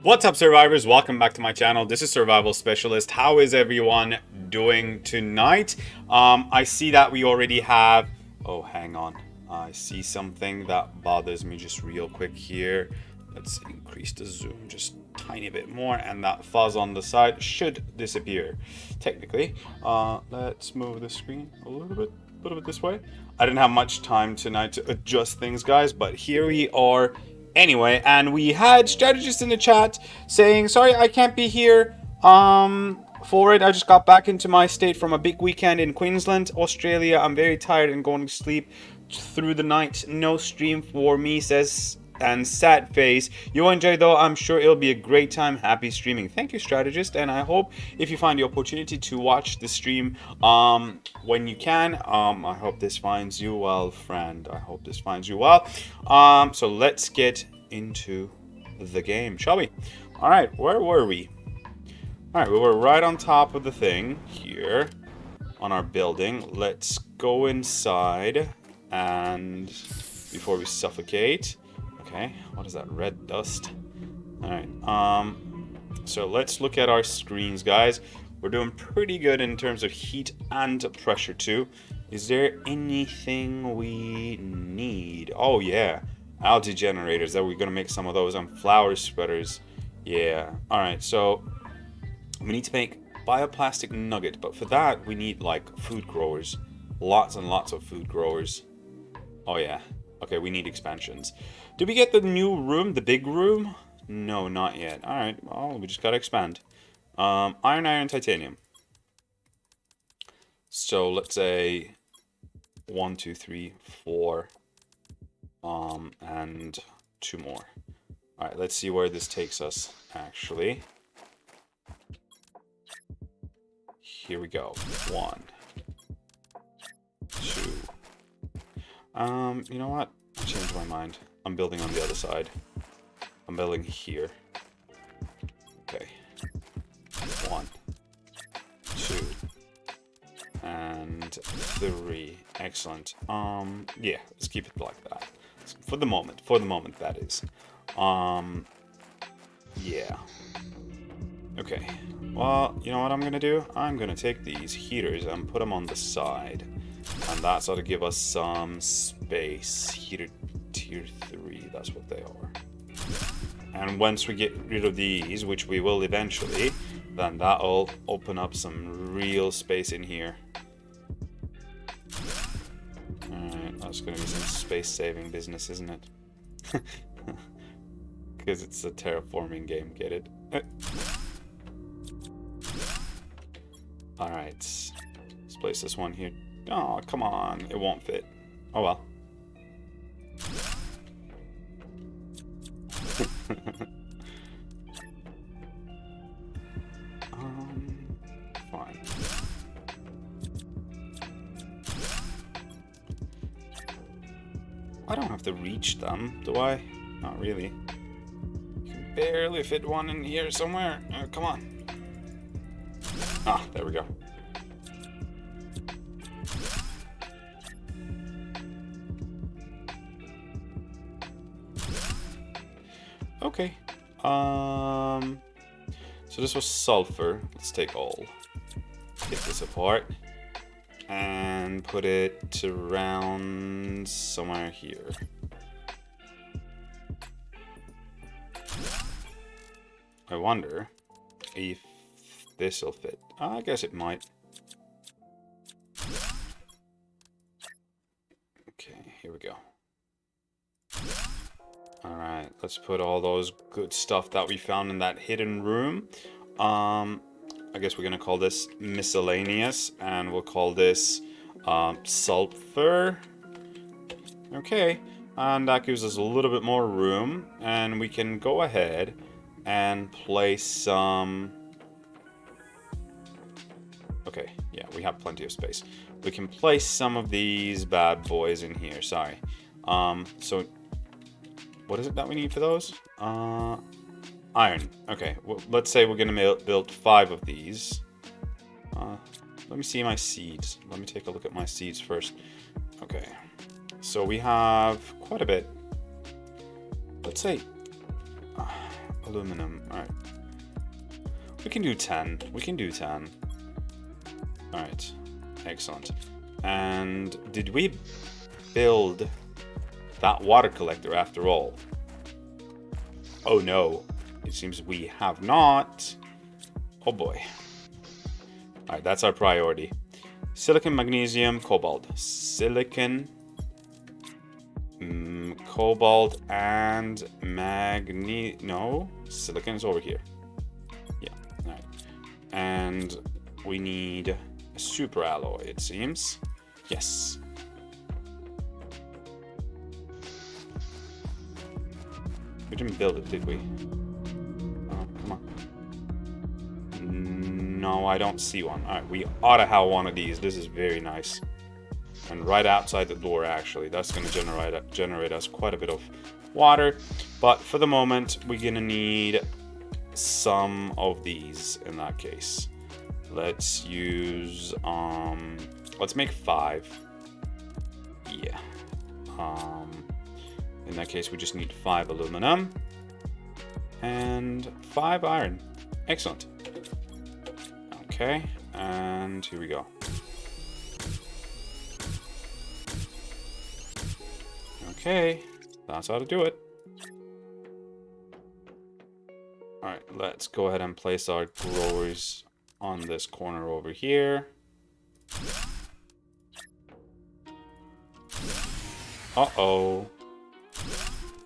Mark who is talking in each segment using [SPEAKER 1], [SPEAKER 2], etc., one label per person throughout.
[SPEAKER 1] What's up, survivors? Welcome back to my channel. This is Survival Specialist. How is everyone doing tonight? I see that we already have... Oh, hang on. I see something that bothers me just real quick here. Let's increase the zoom just a tiny bit more, and that fuzz on the side should disappear, technically. Let's move the screen a little bit this way. I didn't have much time tonight to adjust things, guys, but here we are. Anyway, and we had strategists in the chat saying, sorry, I can't be here for it. I just got back into my state from a big weekend in Queensland, Australia. I'm very tired and going to sleep through the night. No stream for me, says, and sad face. You enjoy though, I'm sure it'll be a great time. Happy streaming. Thank you, strategist, and I hope if you find the opportunity to watch the stream when you can, I hope this finds you well, friend. I hope this finds you well. So let's get into the game, shall we? All right, where were we? All right, we were right on top of the thing here on our building. Let's go inside, and before we suffocate. Okay, what is that red dust? All right, so let's look at our screens, guys. We're doing pretty good in terms of heat and pressure too. Is there anything we need? Oh yeah, algae generators. That we're gonna make some of those, and flower spreaders. Yeah. All right, so we need to make bioplastic nugget, but for that we need like food growers, lots and lots of food growers. Oh yeah. Okay, we need expansions. Did we get the new room, the big room? No, not yet. All right, well, we just gotta expand. Iron, titanium. So let's say 1, 2, 3, 4, and 2 more. All right, let's see where this takes us, actually. Here we go. 1, 2. You know what? I changed my mind. I'm building on the other side. I'm building here. Okay. 1, 2, and 3. Excellent. Yeah, let's keep it like that. For the moment, that is. Yeah. Okay. Well, you know what I'm gonna do? I'm gonna take these heaters and put them on the side. And that's ought to give us some space. Heater tier 3, that's what they are. And once we get rid of these, which we will eventually, then that'll open up some real space in here. Alright, that's gonna be some space-saving business, isn't it? Because it's a terraforming game, get it? Alright, let's place this one here. Oh, come on. It won't fit. Oh, well. Fine. I don't have to reach them, do I? Not really. You can barely fit one in here somewhere. Oh, come on. Ah, there we go. Okay. So this was sulfur. Let's take all. Take this apart and put it around somewhere here. I wonder if this will fit. I guess it might. Okay, here we go. Alright, let's put all those good stuff that we found in that hidden room. I guess we're gonna call this miscellaneous, and we'll call this sulfur. Okay, and that gives us a little bit more room, and we can go ahead and place some... Okay, yeah, we have plenty of space. We can place some of these bad boys in here, sorry. So... What is it that we need for those? Iron. Okay, well, let's say we're gonna build 5 of these. Let me see my seeds. Let me take a look at my seeds first. Okay, so we have quite a bit. Let's say aluminum. All right. We can do 10. We can do 10. All right. Excellent. And did we build that water collector after all? Oh no. It seems we have not. Oh boy. All right, that's our priority. Silicon, magnesium, cobalt. Silicon, cobalt, and no, silicon is over here. Yeah, all right. And we need a super alloy, it seems. Yes. We didn't build it, did we? Oh, come on. No, I don't see one. All right, we ought to have one of these. This is very nice. And right outside the door, actually. That's going to generate us quite a bit of water. But for the moment, we're going to need some of these in that case. Let's use, let's make 5. Yeah. In that case, we just need 5 aluminum and 5 iron. Excellent. Okay, and here we go. Okay, that's how to do it. All right, let's go ahead and place our growers on this corner over here. Uh-oh.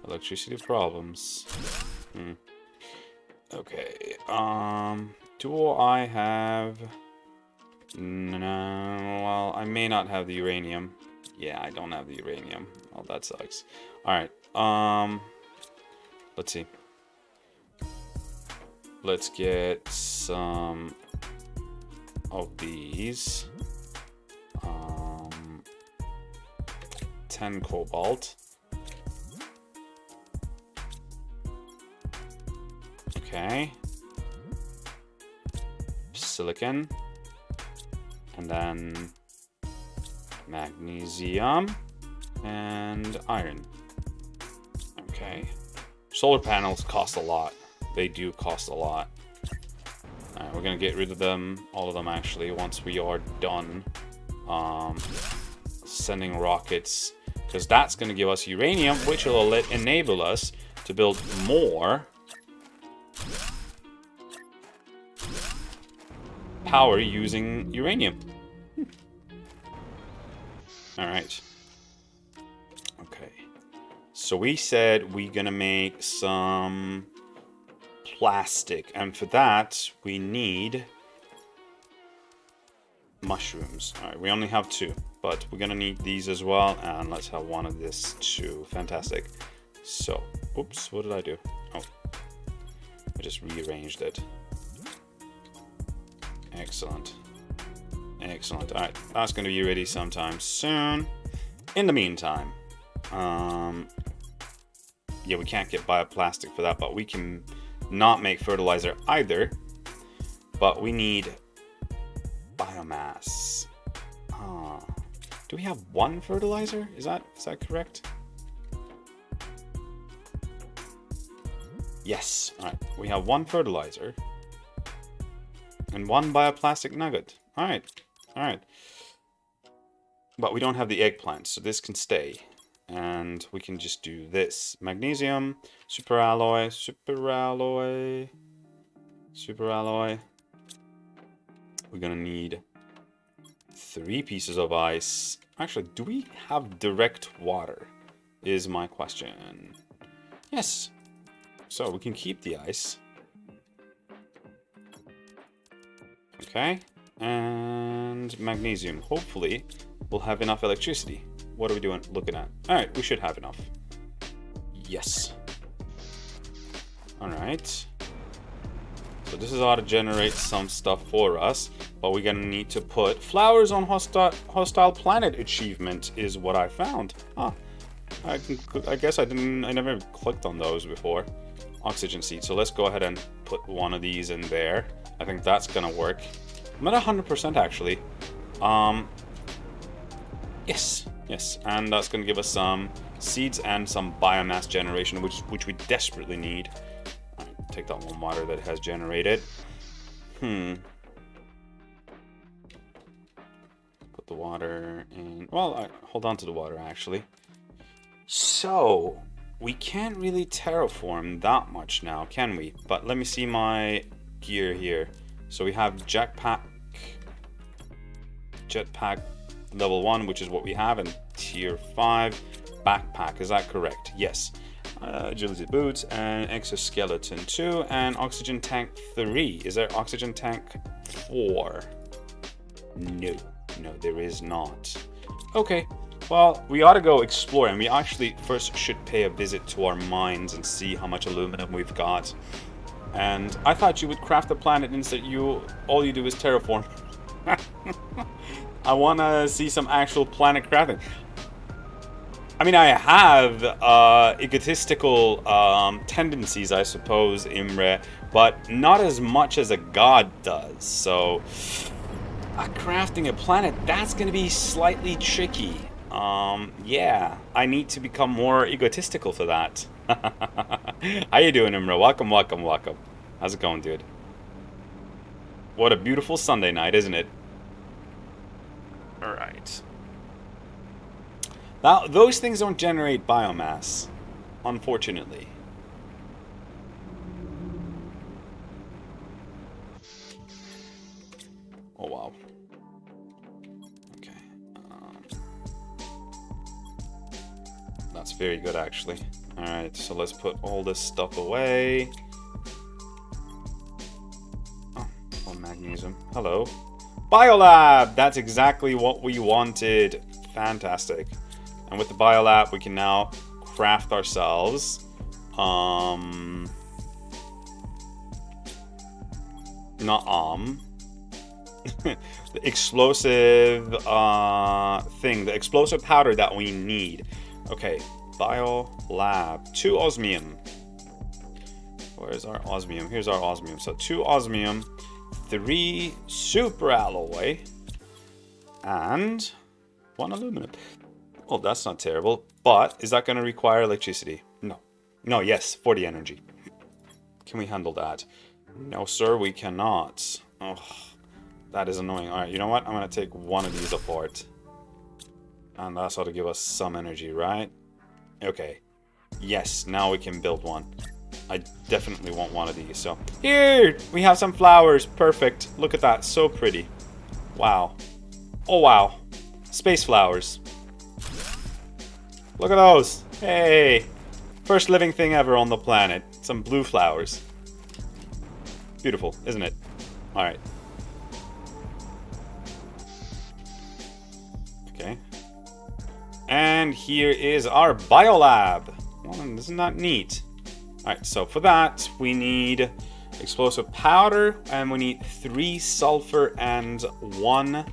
[SPEAKER 1] Electricity problems. Okay, do I have... No, well, I may not have the uranium. Yeah, I don't have the uranium. Oh, that sucks. Alright, let's see. Let's get some of these. 10 cobalt. Okay. Silicon. And then magnesium and iron. Okay. Solar panels cost a lot. They do cost a lot. Alright, we're gonna get rid of them, all of them actually, once we are done sending rockets, because that's gonna give us uranium, which will enable us to build more power using uranium. Alright. Okay. So we said we're gonna make some plastic, and for that we need mushrooms. Alright, we only have 2, but we're gonna need these as well, and let's have one of this too. Fantastic. So, oops, what did I do? Oh, I just rearranged it. Excellent. Excellent. Alright, that's going to be ready sometime soon. In the meantime, yeah, we can't get bioplastic for that, but we can not make fertilizer either. But we need biomass. Do we have 1 fertilizer? Is that correct? Yes. Alright, we have 1 fertilizer. And 1 bioplastic nugget. Alright. Alright. But we don't have the eggplant, so this can stay. And we can just do this. Magnesium, super alloy, super alloy, super alloy. We're gonna need 3 pieces of ice. Actually, do we have direct water? Is my question. Yes. So we can keep the ice. Okay, and magnesium. Hopefully, we'll have enough electricity. What are we doing? Looking at? All right, we should have enough. Yes. All right. So this is how to generate some stuff for us, but we're gonna need to put flowers on hostile planet achievement is what I found. Ah, I guess I never clicked on those before. Oxygen seed. So let's go ahead and put one of these in there. I think that's gonna work. I'm at 100% actually. Yes, and that's gonna give us some seeds and some biomass generation, which we desperately need. All right, take that one water that it has generated. Put the water in. Well, hold on to the water actually. So we can't really terraform that much now, can we? But let me see my gear here. So we have jetpack level 1, which is what we have, and tier 5 backpack. Is that correct? Yes. Agility boots and exoskeleton 2 and oxygen tank 3. Is there oxygen tank 4? No, there is not. Okay. Well, we ought to go explore, and we actually first should pay a visit to our mines and see how much aluminum we've got. And I thought you would craft the planet instead. All you do is terraform. I want to see some actual planet crafting. I mean, I have egotistical tendencies, I suppose, Imre, but not as much as a god does. So, crafting a planet, that's going to be slightly tricky. Yeah, I need to become more egotistical for that. How you doing, Imra? Welcome. How's it going, dude? What a beautiful Sunday night, isn't it? Alright. Now, those things don't generate biomass, unfortunately. Oh, wow. That's very good, actually. Alright, so let's put all this stuff away. Oh, magnesium. Hello. Biolab! That's exactly what we wanted. Fantastic. And with the biolab, we can now craft ourselves the explosive the explosive powder that we need. Okay, biolab, 2 osmium. Where's our osmium? Here's our osmium. So 2 osmium, 3 super alloy, and 1 aluminum. Oh, that's not terrible. But is that going to require electricity? No. No, yes, 40 energy. Can we handle that? No, sir, we cannot. Oh, that is annoying. All right, you know what? I'm going to take one of these apart. And that's ought to give us some energy, right? Okay. Yes, now we can build one. I definitely want one of these. So, here! We have some flowers. Perfect. Look at that. So pretty. Wow. Oh, wow. Space flowers. Look at those. Hey. First living thing ever on the planet. Some blue flowers. Beautiful, isn't it? Alright. Okay. And here is our biolab. Well, isn't that neat? Alright, so for that, we need explosive powder, and we need 3 sulfur and 1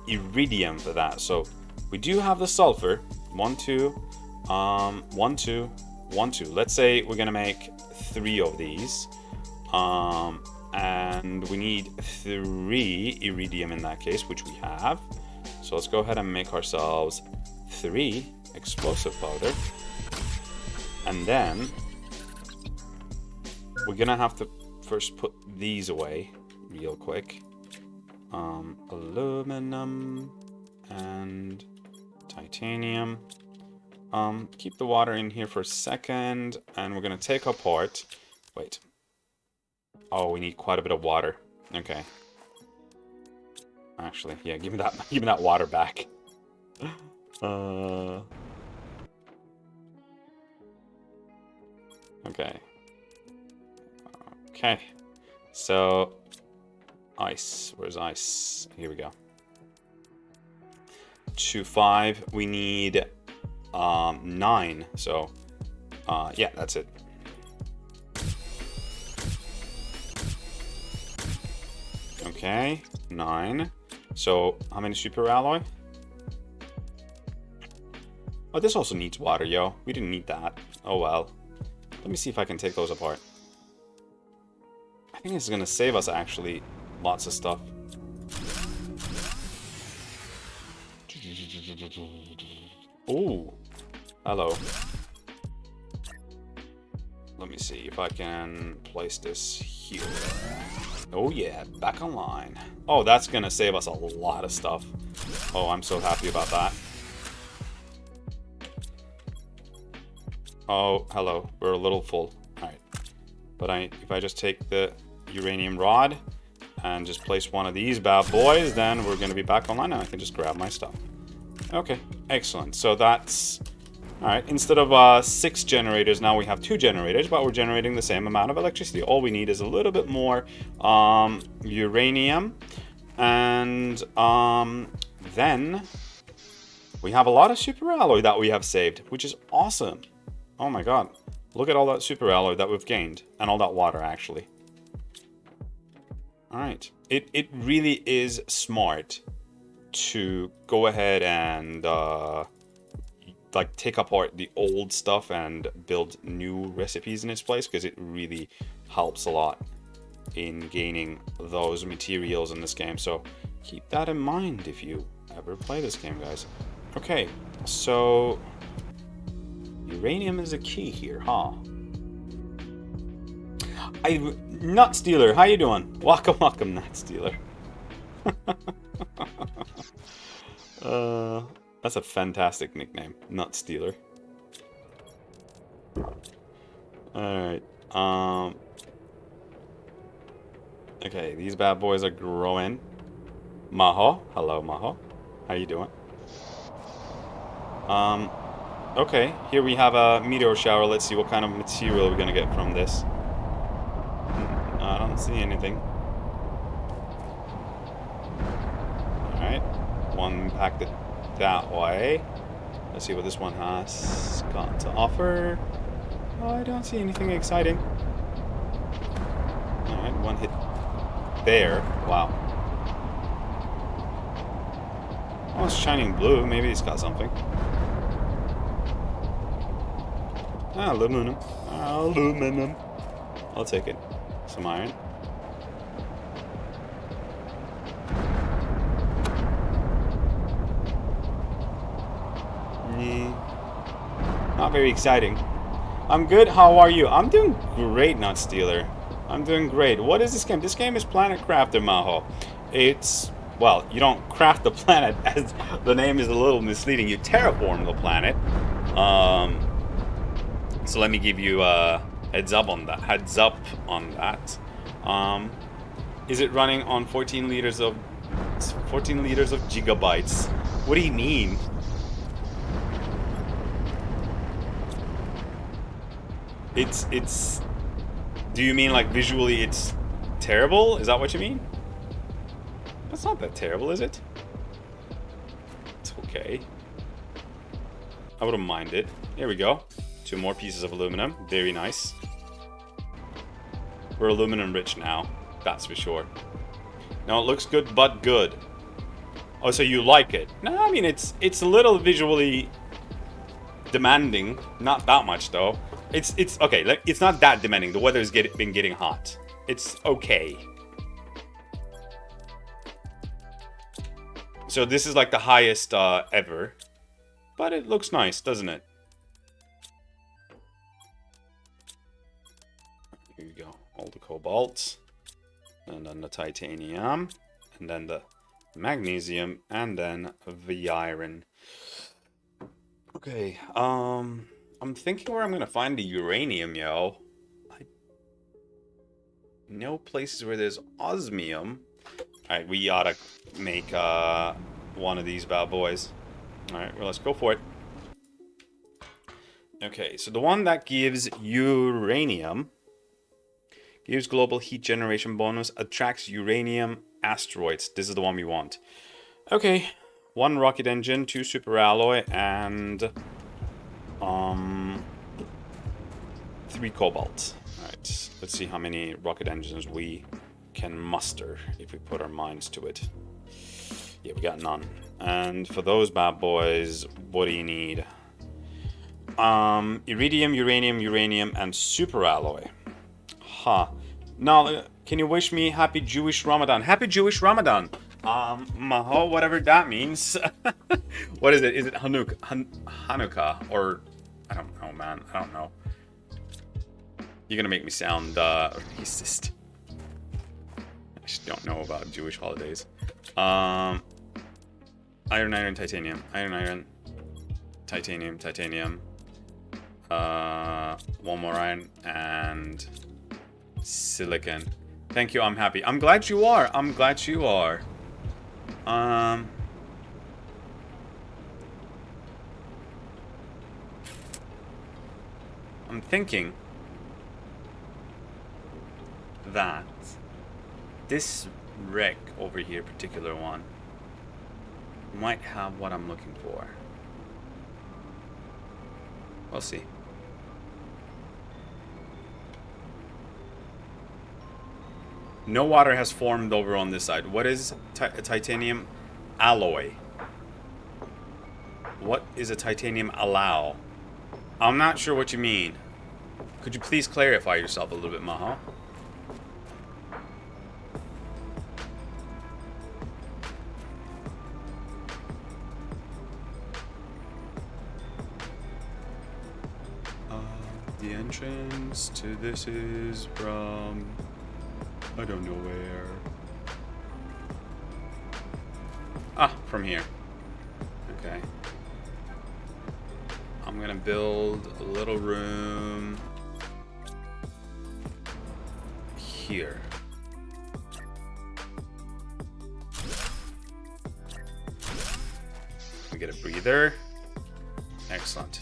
[SPEAKER 1] iridium for that. So we do have the sulfur. 1, 2, 1, 2, 1, 2. Let's say we're gonna make 3 of these. And we need 3 iridium in that case, which we have. So let's go ahead and make ourselves 3 explosive powder. And then we're gonna have to first put these away real quick. Aluminum and titanium. Keep the water in here for a second, and we're gonna take apart. Wait. Oh, we need quite a bit of water. Okay. Actually, yeah, give me that water back. Okay. Okay. So, ice. Where's ice? Here we go. 2, 5. We need 9. So, yeah, that's it. Okay, 9. So, how many super alloy? Oh, this also needs water, yo. We didn't need that. Oh, well. Let me see if I can take those apart. I think this is going to save us, actually, lots of stuff. Ooh. Hello. Let me see if I can place this here. Oh yeah, back online. Oh, that's gonna save us a lot of stuff. Oh, I'm so happy about that. Oh, hello. We're a little full. Alright. But if I just take the uranium rod and just place one of these bad boys, then we're gonna be back online and I can just grab my stuff. Okay, excellent. So that's... Alright, instead of 6 generators, now we have 2 generators, but we're generating the same amount of electricity. All we need is a little bit more uranium. And then we have a lot of super alloy that we have saved, which is awesome. Oh my god. Look at all that super alloy that we've gained. And all that water, actually. Alright. It really is smart to go ahead and... like take apart the old stuff and build new recipes in its place, because it really helps a lot in gaining those materials in this game. So keep that in mind if you ever play this game, guys. Okay, so uranium is a key here, huh? Nut Stealer, how you doing? Welcome, Nut Stealer. That's a fantastic nickname, Nut Stealer. Alright, okay, these bad boys are growing. Maho, hello Maho. How you doing? Okay, here we have a meteor shower. Let's see what kind of material we're gonna get from this. I don't see anything. Alright, one packed it that way. Let's see what this one has got to offer. Oh, I don't see anything exciting. Alright, one hit there. Wow. Oh, it's shining blue. Maybe it's got something. Aluminum. Aluminum. I'll take it. Some iron. Not very exciting. I'm good. How are you? I'm doing great, Nut Stealer. I'm doing great. What is this game? This game is planetcrafter, Maho. It's... Well, you don't craft the planet, as the name is a little misleading. You terraform the planet. So let me give you a heads up on that. Is it running on 14 liters of gigabytes? What do you mean? It's do you mean like visually it's terrible? Is that what you mean? That's not that terrible, is it? It's okay. I wouldn't mind it. Here we go. 2 more pieces of aluminum. Very nice. We're aluminum rich now. That's for sure. No, it looks good, but good. Oh, so you like it? No, I mean, it's a little visually demanding. Not that much, though. It's okay. Like, it's not that demanding. The weather's been getting hot. It's okay. So this is like the highest ever. But it looks nice, doesn't it? Here you go. All the cobalt. And then the titanium. And then the magnesium. And then the iron. Okay. I'm thinking where I'm going to find the uranium, yo. I know places where there's osmium. Alright, we ought to make one of these bad boys. Alright, well, let's go for it. Okay, so the one that gives uranium gives global heat generation bonus, attracts uranium asteroids. This is the one we want. Okay, 1 rocket engine, 2 super alloy, and 3 cobalt. Alright, let's see how many rocket engines we can muster if we put our minds to it. Yeah, we got none. And for those bad boys, what do you need? Iridium, uranium, and super alloy. Huh. Now, can you wish me happy Jewish Ramadan? Happy Jewish Ramadan! Maho, whatever that means. What is it? Is it Hanukkah? Or... I don't know, man. I don't know. You're gonna make me sound racist. I just don't know about Jewish holidays. Iron, titanium. Iron, titanium. One more iron and silicon. Thank you, I'm happy. I'm glad you are. I'm glad you are. I'm thinking that this wreck over here, particular one, might have what I'm looking for. We'll see. No water has formed over on this side. What is a titanium alloy? What is a titanium alloy? I'm not sure what you mean. Could you please clarify yourself a little bit, Maha? The entrance to this is from... I don't know where. Ah, from here. Okay. I'm gonna build a little room here. We get a breather. Excellent.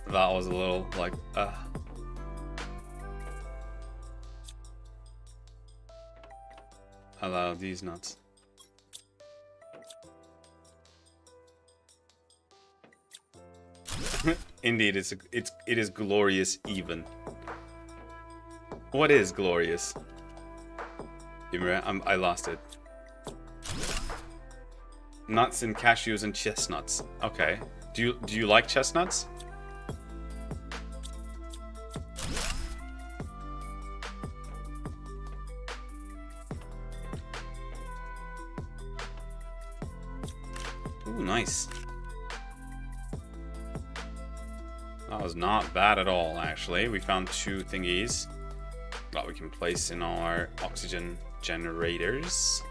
[SPEAKER 1] That was a little like allow these nuts. Indeed, it is glorious even. What is glorious? I lost it. Nuts and cashews and chestnuts. Okay. Do you like chestnuts? Ooh, nice. That was not bad at all, actually. We found 2 thingies that we can place in our oxygen generators.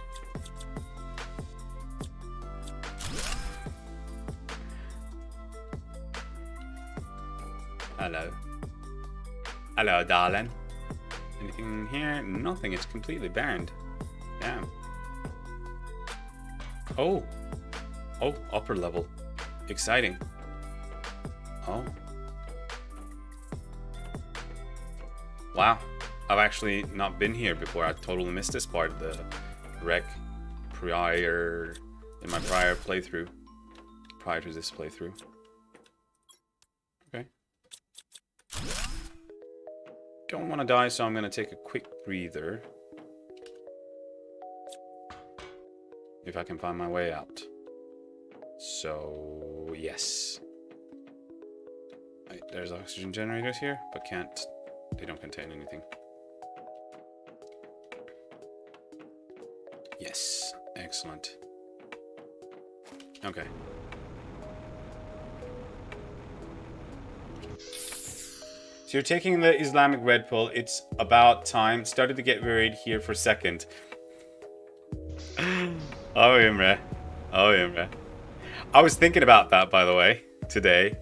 [SPEAKER 1] Hello. Hello, darling. Anything in here? Nothing. It's completely barren. Damn. Oh. Oh, upper level. Exciting. Oh. Wow. I've actually not been here before. I totally missed this part of the wreck in my prior playthrough. Prior to this playthrough. Okay. Don't want to die, so I'm going to take a quick breather. If I can find my way out. So, yes. Right, there's oxygen generators here, but they don't contain anything. Yes, excellent. Okay. So you're taking the Islamic red pill. It's about time. Started to get worried here for a second. Oh, Imre. Oh, Imre. I was thinking about that, by the way, today,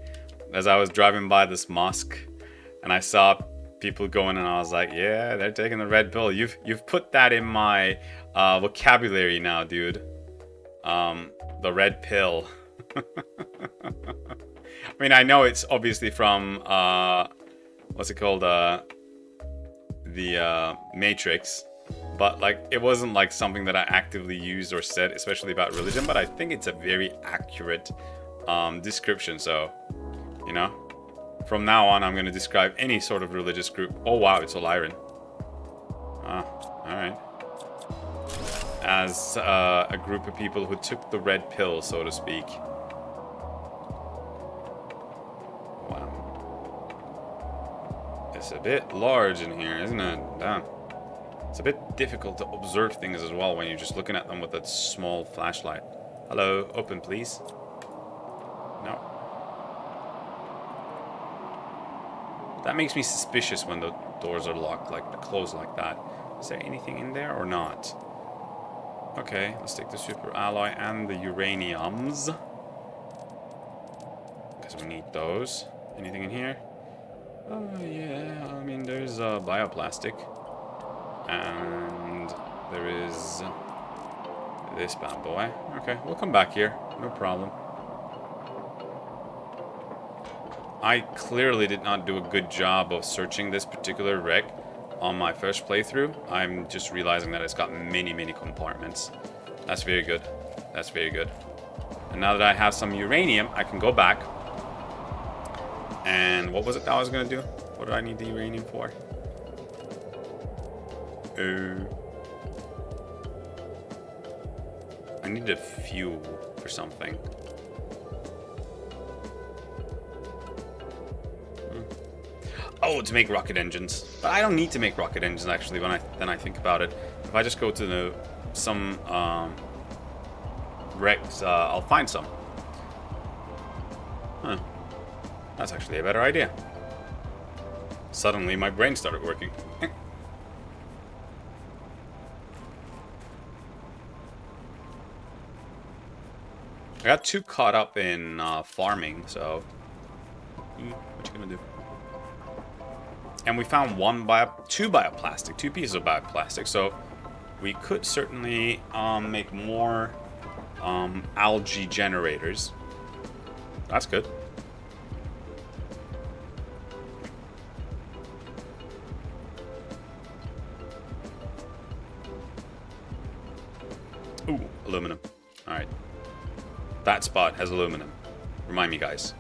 [SPEAKER 1] as I was driving by this mosque, and I saw people going, and I was like, yeah, they're taking the red pill. You've put that in my vocabulary now, dude. The red pill. I mean, I know it's obviously from what's it called? The Matrix. But like, it wasn't like something that I actively used or said, especially about religion. But I think it's a very accurate description. So, you know, from now on, I'm going to describe any sort of religious group. Oh wow, it's all iron. Ah, all right. As a group of people who took the red pill, so to speak. Wow. It's a bit large in here, isn't it? Damn. It's a bit difficult to observe things as well when you're just looking at them with that small flashlight. Hello, open please. No. That makes me suspicious when the doors are locked, closed like that. Is there anything in there or not? Okay, let's take the super alloy and the uraniums. Because we need those. Anything in here? Oh yeah, I mean there's bioplastic. And there is this bad boy. Okay, we'll come back here. No problem. I clearly did not do a good job of searching this particular wreck on my first playthrough. I'm just realizing that it's got many, many compartments. That's very good. That's very good. And now that I have some uranium, I can go back. And what was it that I was going to do? What did I need the uranium for? I need a fuel for something. Oh, to make rocket engines. But I don't need to make rocket engines actually when I think about it. If I just go to some wrecks, I'll find some. Huh. That's actually a better idea. Suddenly my brain started working. I got too caught up in farming, so what you gonna do? And we found two pieces of bioplastic, so we could certainly make more algae generators. That's good. Ooh, aluminum. All right. That spot has aluminum. Remind me, guys.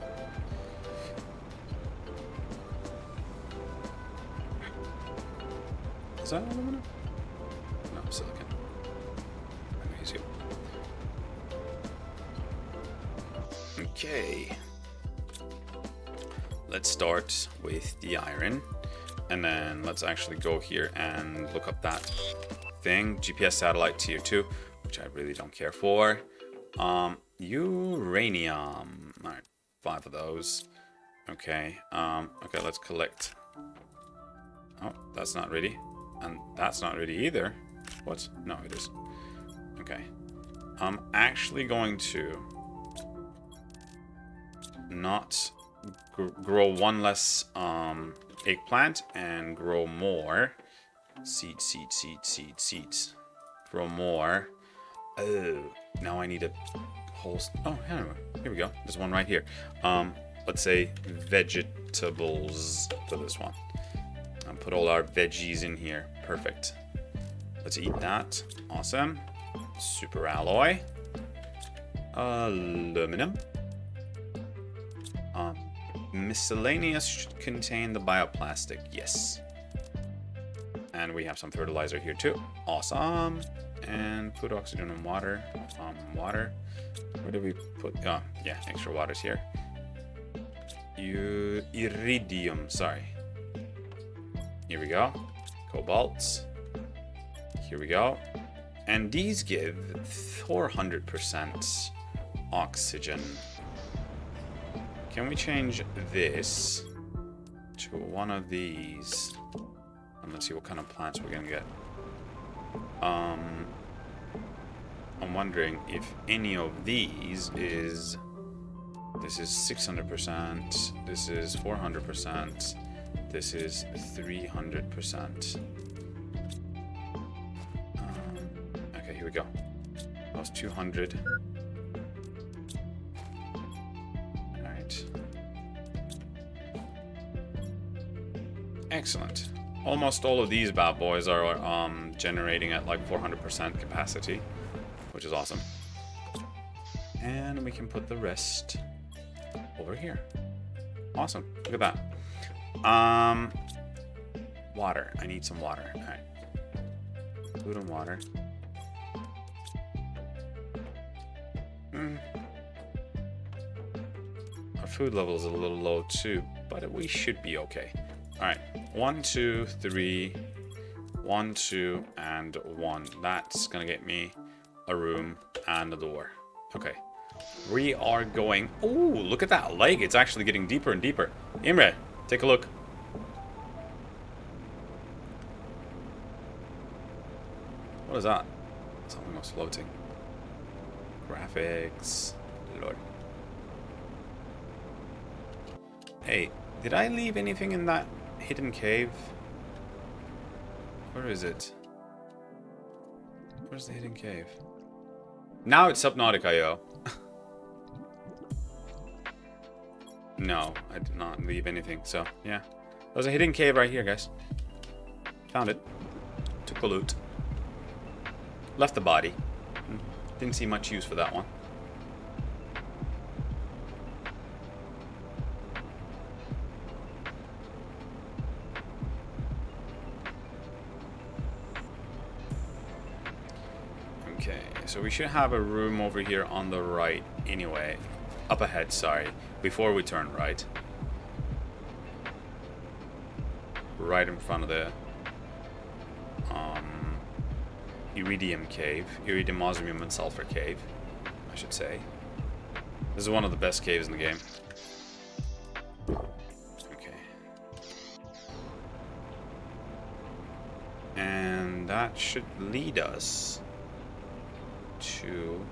[SPEAKER 1] Is that aluminum? No, silicon. Magnesium. Okay. Let's start with the iron. And then let's actually go here and look up that thing. GPS satellite tier 2, which I really don't care for. Uranium. All right, 5 of those. Okay. Okay, let's collect. Oh, that's not ready. And that's not ready either. What? No, it is. Okay. I'm actually going to not grow one less eggplant and grow more seeds. Grow more. Oh, now I need a whole. Oh, here we go. There's one right here. Let's say vegetables for this one. And put all our veggies in here. Perfect. Let's eat that. Awesome. Super alloy. Aluminum. Miscellaneous should contain the bioplastic. Yes. And we have some fertilizer here too. Awesome. And put oxygen and water. Water. Where did we put? Oh, yeah, extra water's here. Iridium. Sorry. Here we go. Cobalt. Here we go. And these give 400% oxygen. Can we change this to one of these? And let's see what kind of plants we're gonna get. I'm wondering if any of these is... This is 600%. This is 400%. This is 300%. Okay, here we go. That was 200. Alright. Excellent. Almost all of these bad boys are generating at like 400% capacity, which is awesome. And we can put the rest over here. Awesome. Look at that. Water. I need some water. All right. Food and water. Our food level is a little low too, but we should be okay. All right. 1, 2, 3, 1, 2, and 1. That's gonna get me a room and a door. Okay. We are going... Oh, look at that lake. It's actually getting deeper and deeper. Imre, take a look. What is that? Something was floating. Graphics. Lord. Hey, did I leave anything in that hidden cave? Where is it? Where's the hidden cave? Now it's Subnautica.io. No, I did not leave anything. So, yeah. There's a hidden cave right here, guys. Found it. Took the loot. Left the body. Didn't see much use for that one. Okay, so we should have a room over here on the right anyway. Up ahead, sorry. Before we turn right. Right in front of the Iridium Cave. Iridium, Osmium, and Sulfur Cave, I should say. This is one of the best caves in the game. Okay. And that should lead us to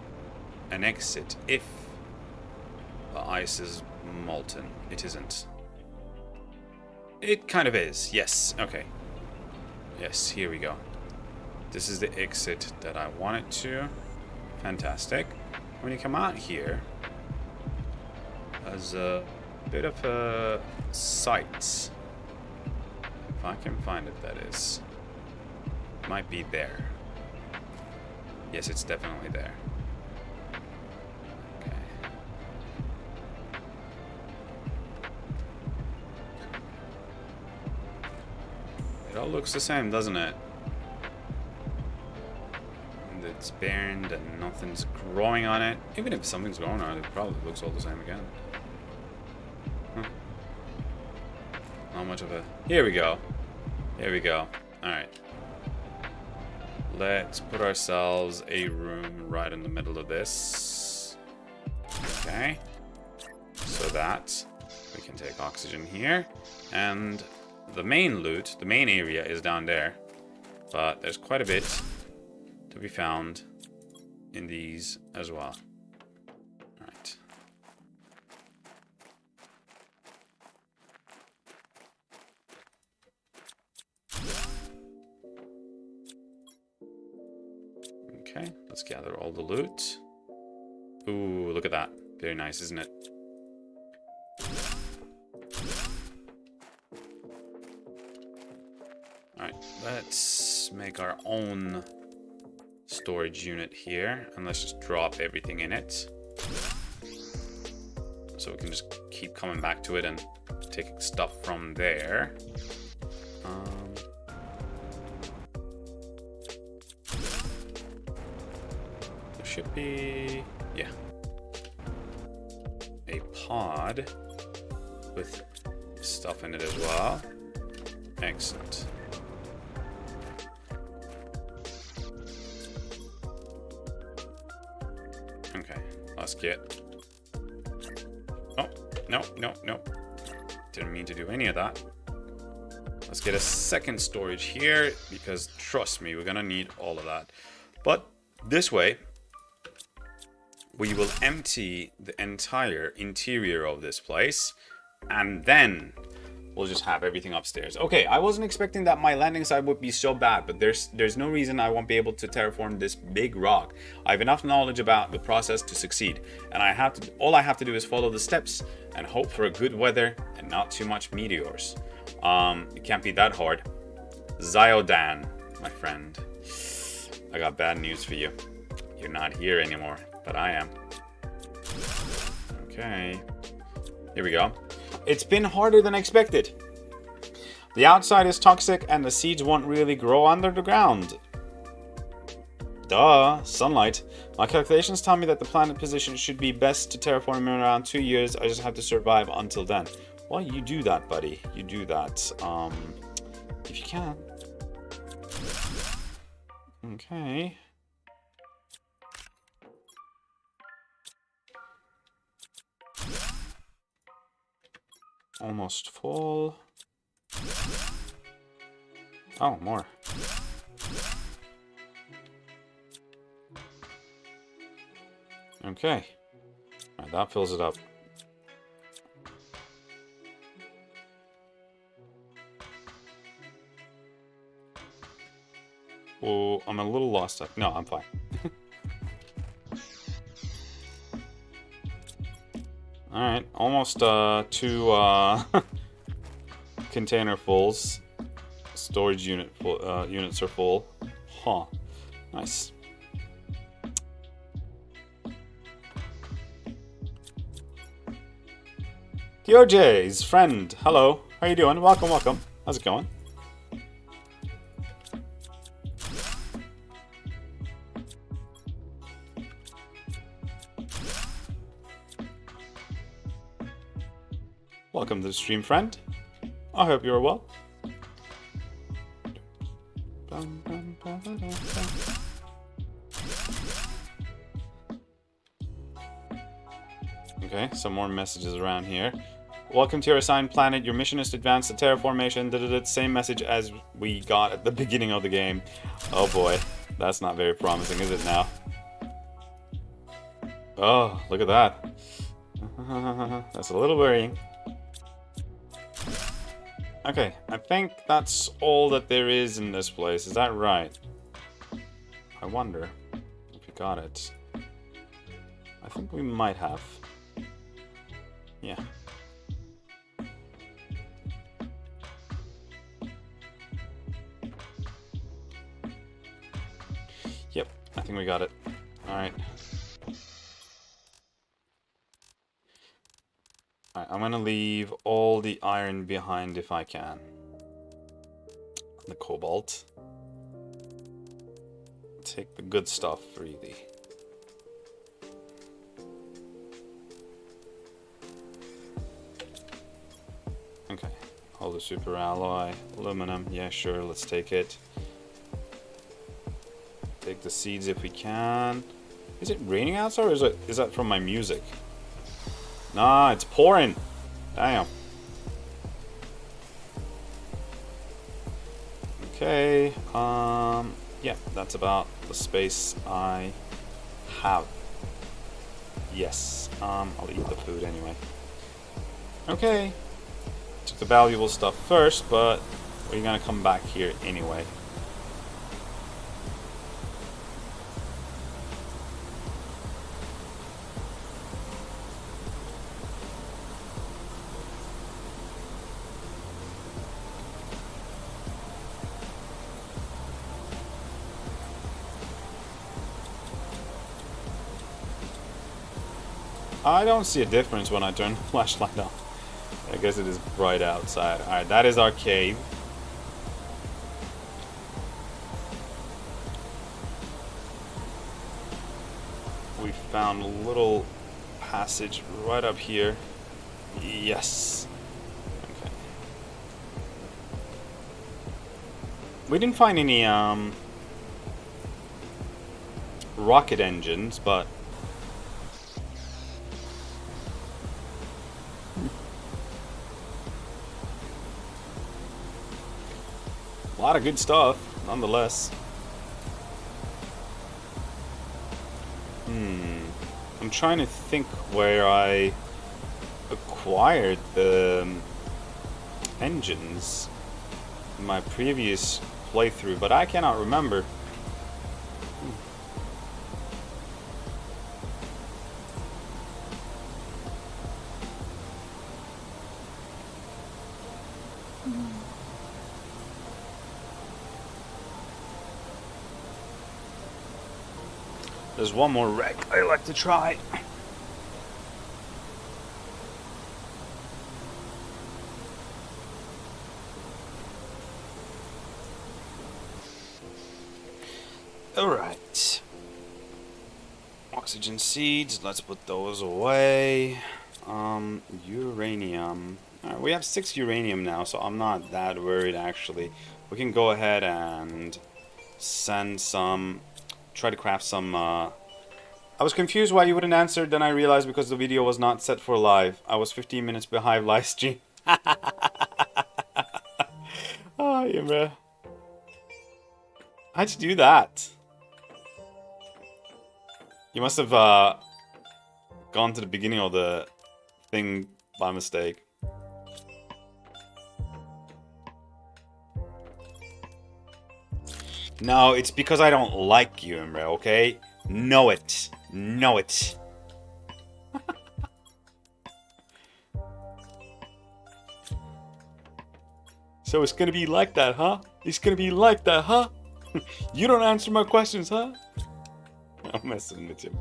[SPEAKER 1] an exit if the ice is molten. It isn't. It kind of is. Yes. Okay. Yes, here we go. This is the exit that I wanted to. Fantastic. When you come out here, there's a bit of a site. If I can find it, that is. Might be there. Yes, it's definitely there. Okay. It all looks the same, doesn't it? And it's barren and nothing's growing on it. Even if something's growing on it, it probably looks all the same again. Huh. Not much of a... Here we go. Here we go. Alright. Let's put ourselves a room right in the middle of this. Okay. So that we can take oxygen here. And the main loot, the main area is down there. But there's quite a bit to be found in these as well. Alright. Okay, let's gather all the loot. Ooh, look at that. Very nice, isn't it? Alright, let's make our own storage unit here. And let's just drop everything in it. So we can just keep coming back to it and taking stuff from there. Should be, yeah, a pod with stuff in it as well. Excellent. Okay, let's get... Oh, no, no, no. Didn't mean to do any of that. Let's get a second storage here, because trust me, we're gonna need all of that. But this way, we will empty the entire interior of this place, and then we'll just have everything upstairs. Okay, I wasn't expecting that my landing site would be so bad, but there's no reason I won't be able to terraform this big rock. I have enough knowledge about the process to succeed, and all I have to do is follow the steps and hope for a good weather and not too much meteors. It can't be that hard. Ziodan, my friend, I got bad news for you. You're not here anymore. But I am. Okay. Here we go. It's been harder than expected. The outside is toxic and the seeds won't really grow under the ground. Duh. Sunlight. My calculations tell me that the planet position should be best to terraform in around 2 years. I just have to survive until then. Well, you do that, buddy. You do that. If you can. Okay. Almost full. Oh, more. Okay. Alright, that fills it up. Oh, I'm a little lost. No, I'm fine. Alright, almost 2 container fulls. Storage unit full, units are full. Huh. Nice. DOJ's friend, hello. How you doing? Welcome, welcome. How's it going? Welcome to the stream, friend. I hope you're well. Okay, some more messages around here. Welcome to your assigned planet. Your mission is to advance the terraformation. Same message as we got at the beginning of the game. Oh boy, that's not very promising, is it now? Oh, look at that. That's a little worrying. Okay, I think that's all that there is in this place. Is that right? I wonder if we got it. I think we might have. Yeah. Yep, I think we got it. Alright. Alright, I'm gonna leave all the iron behind if I can. The cobalt. Take the good stuff, really. Okay. All the super alloy. Aluminum. Yeah, sure, let's take it. Take the seeds if we can. Is it raining outside or is that from my music? Nah, it's pouring. Damn. Okay. Yeah, that's about the space I have. Yes. I'll eat the food anyway. Okay. Took the valuable stuff first, but we're gonna come back here anyway. I don't see a difference when I turn the flashlight on. I guess it is bright outside. Alright, that is our cave. We found a little passage right up here. Yes. Okay. We didn't find any rocket engines, but a lot of good stuff, nonetheless. I'm trying to think where I acquired the engines in my previous playthrough, but I cannot remember. There's one more wreck I like to try. Alright. Oxygen seeds, let's put those away. Uranium. Alright, we have 6 uranium now, so I'm not that worried actually. We can go ahead and send some... Try to craft some... I was confused why you wouldn't answer, then I realized because the video was not set for live. I was 15 minutes behind live stream. Oh, yeah, man. How'd you do that? You must have gone to the beginning of the thing by mistake. No, it's because I don't like you, Imre, okay? Know it. Know it. So it's gonna be like that, huh? It's gonna be like that, huh? You don't answer my questions, huh? I'm messing with you.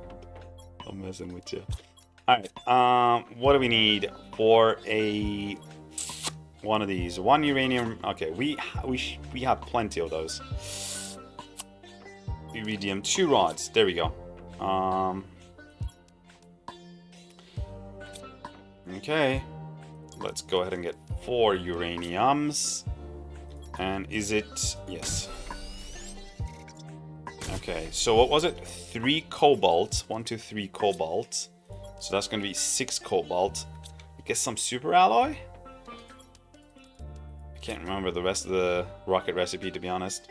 [SPEAKER 1] I'm messing with you. Alright, what do we need for a... one of these? One uranium... Okay, we have plenty of those. Iridium, 2 rods. There we go. Okay. Let's go ahead and get 4 uraniums. And is it... Yes. Okay, so what was it? 3 cobalt. 1, 2, 3 cobalt. So that's going to be 6 cobalt. I guess some super alloy? I can't remember the rest of the rocket recipe, to be honest.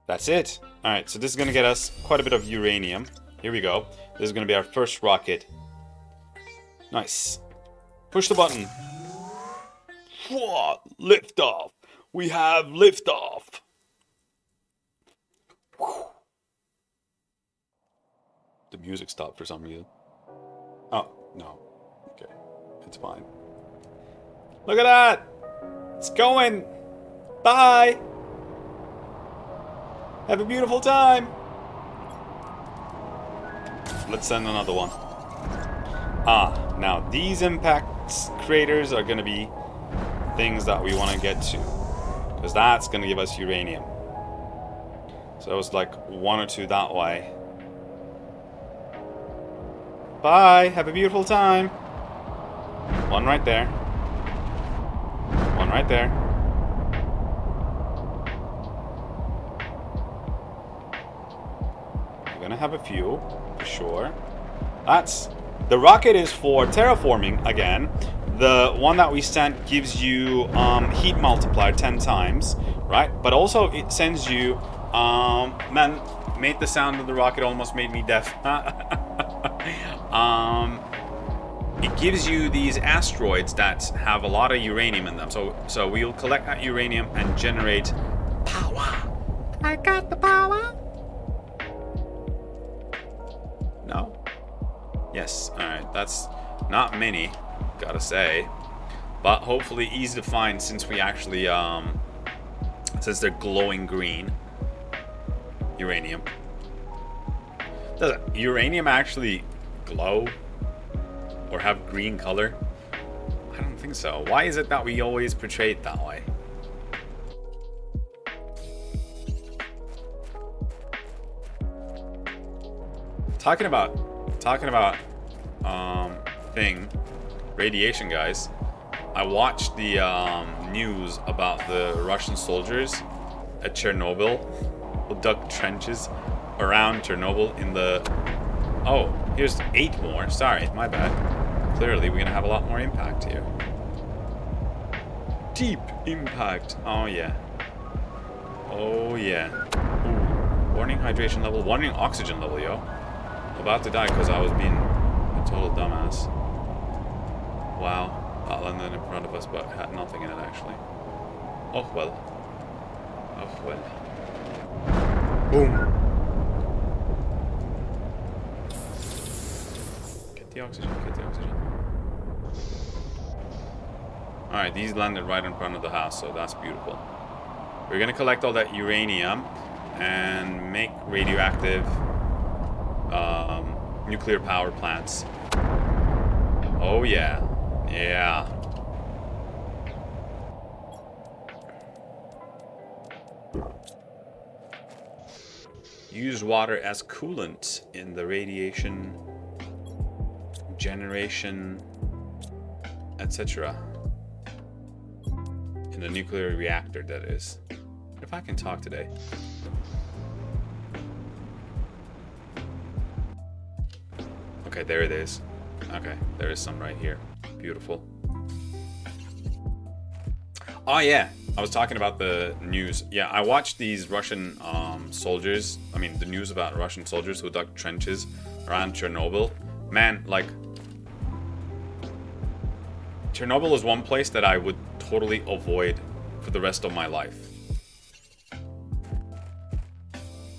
[SPEAKER 1] That's it. Alright, so this is going to get us quite a bit of uranium. Here we go. This is going to be our first rocket. Nice. Push the button. Whoa, lift off. We have lift off. Whew. The music stopped for some reason. Oh, no. Okay. It's fine. Look at that. It's going. Bye. Have a beautiful time. Let's send another one. Ah, now these impact craters are going to be things that we want to get to, because that's going to give us uranium. So it was like 1 or 2 that way. Bye. Have a beautiful time. 1 right there. 1 right there. We're gonna have a few for sure. That's the rocket is for terraforming again. The one that we sent gives you heat multiplier 10 times, right? But also it sends you man, made the sound of the rocket almost made me deaf. It gives you these asteroids that have a lot of uranium in them. So we'll collect that uranium and generate power. I got the power. No? Yes, alright, that's not many, gotta say. But hopefully easy to find since we actually, since they're glowing green. Uranium. Does uranium actually glow? Or have green color? I don't think so. Why is it that we always portray it that way? Talking about radiation, guys. I watched the news about the Russian soldiers at Chernobyl who dug trenches around Chernobyl in the... Oh, here's 8 more. Sorry, my bad. Clearly, we're gonna have a lot more impact here. Deep impact. Oh yeah. Oh yeah. Ooh. Warning hydration level. Warning oxygen level, yo. About to die because I was being a total dumbass. Wow. That landed in front of us, but had nothing in it actually. Oh well. Oh well. Boom. Get the oxygen, get the oxygen. Alright, these landed right in front of the house, so that's beautiful. We're gonna collect all that uranium and make radioactive nuclear power plants. Oh yeah. Yeah. Use water as coolant in the radiation generation etc. In the nuclear reactor, that is. If I can talk today. Okay, there it is. Okay, there is some right here. Beautiful. Oh yeah, I was talking about the news. Yeah, I watched these Russian soldiers. I mean, the news about Russian soldiers who dug trenches around Chernobyl. Man, like, Chernobyl is one place that I would totally avoid for the rest of my life.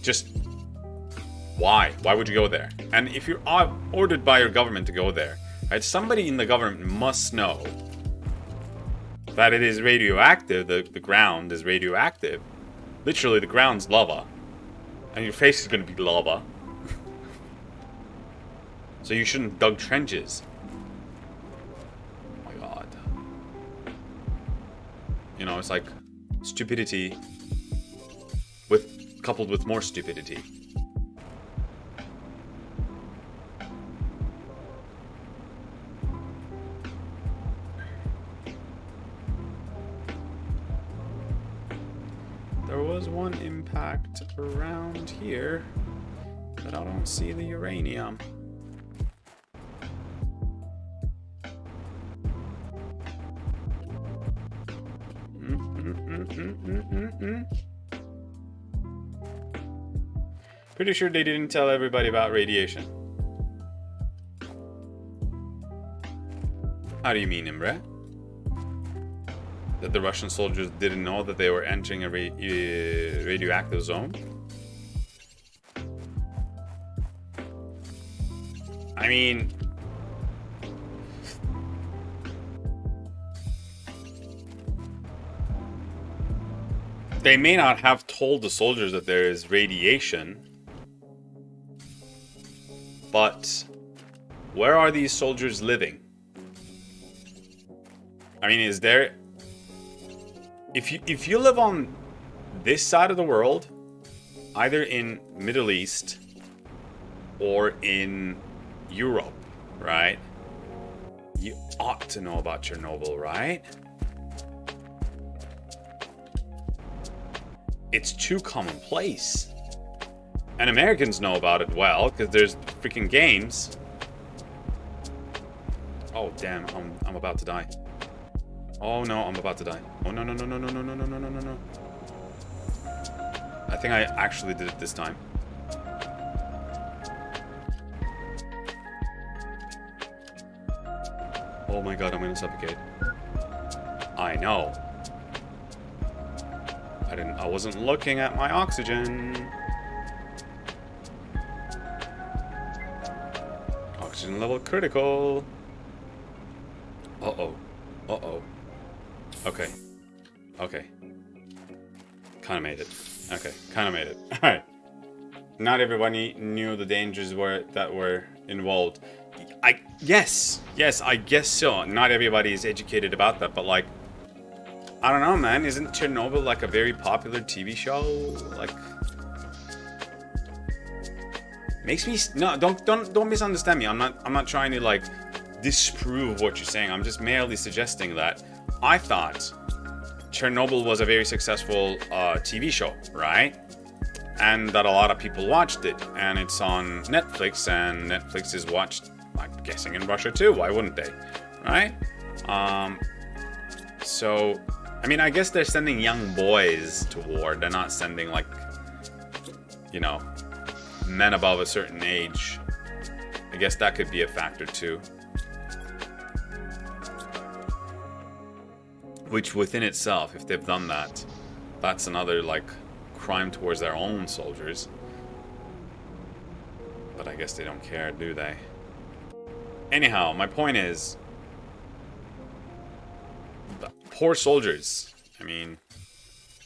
[SPEAKER 1] Just, why? Why would you go there? And if you're ordered by your government to go there, right, somebody in the government must know that it is radioactive, the ground is radioactive. Literally, the ground's lava. And your face is going to be lava. So you shouldn't dug trenches. Oh my god. You know, it's like stupidity coupled with more stupidity. There was one impact around here, but I don't see the uranium. Pretty sure they didn't tell everybody about radiation. How do you mean, Imre? That the Russian soldiers didn't know that they were entering a radioactive zone? I mean, they may not have told the soldiers that there is radiation, but where are these soldiers living? I mean, is there... If you live on this side of the world, either in Middle East or in Europe, right? You ought to know about Chernobyl, right? It's too commonplace. And Americans know about it well, because there's freaking games. Oh, damn, I'm about to die. Oh no, I'm about to die. Oh no, no, no, no, no, no, no, no, no, no, no, no. I think I actually did it this time. Oh my god, I'm gonna suffocate. I know. I wasn't looking at my oxygen. Oxygen level critical. Uh-oh. Uh-oh. Okay. Okay. Kind of made it. Okay. Kind of made it. Alright. Not everybody knew the dangers that were involved. Yes, I guess so. Not everybody is educated about that, but like, I don't know, man. Isn't Chernobyl like a very popular TV show? Like, makes me don't misunderstand me. I'm not trying to like disprove what you're saying. I'm just merely suggesting that I thought Chernobyl was a very successful TV show, right? And that a lot of people watched it, and it's on Netflix, and Netflix is watched, I'm guessing, in Russia too. Why wouldn't they, right? So, I mean, I guess they're sending young boys to war. They're not sending, like, you know, men above a certain age. I guess that could be a factor too. Which within itself, if they've done that, that's another, like, crime towards their own soldiers. But I guess they don't care, do they? Anyhow, my point is, the poor soldiers, I mean,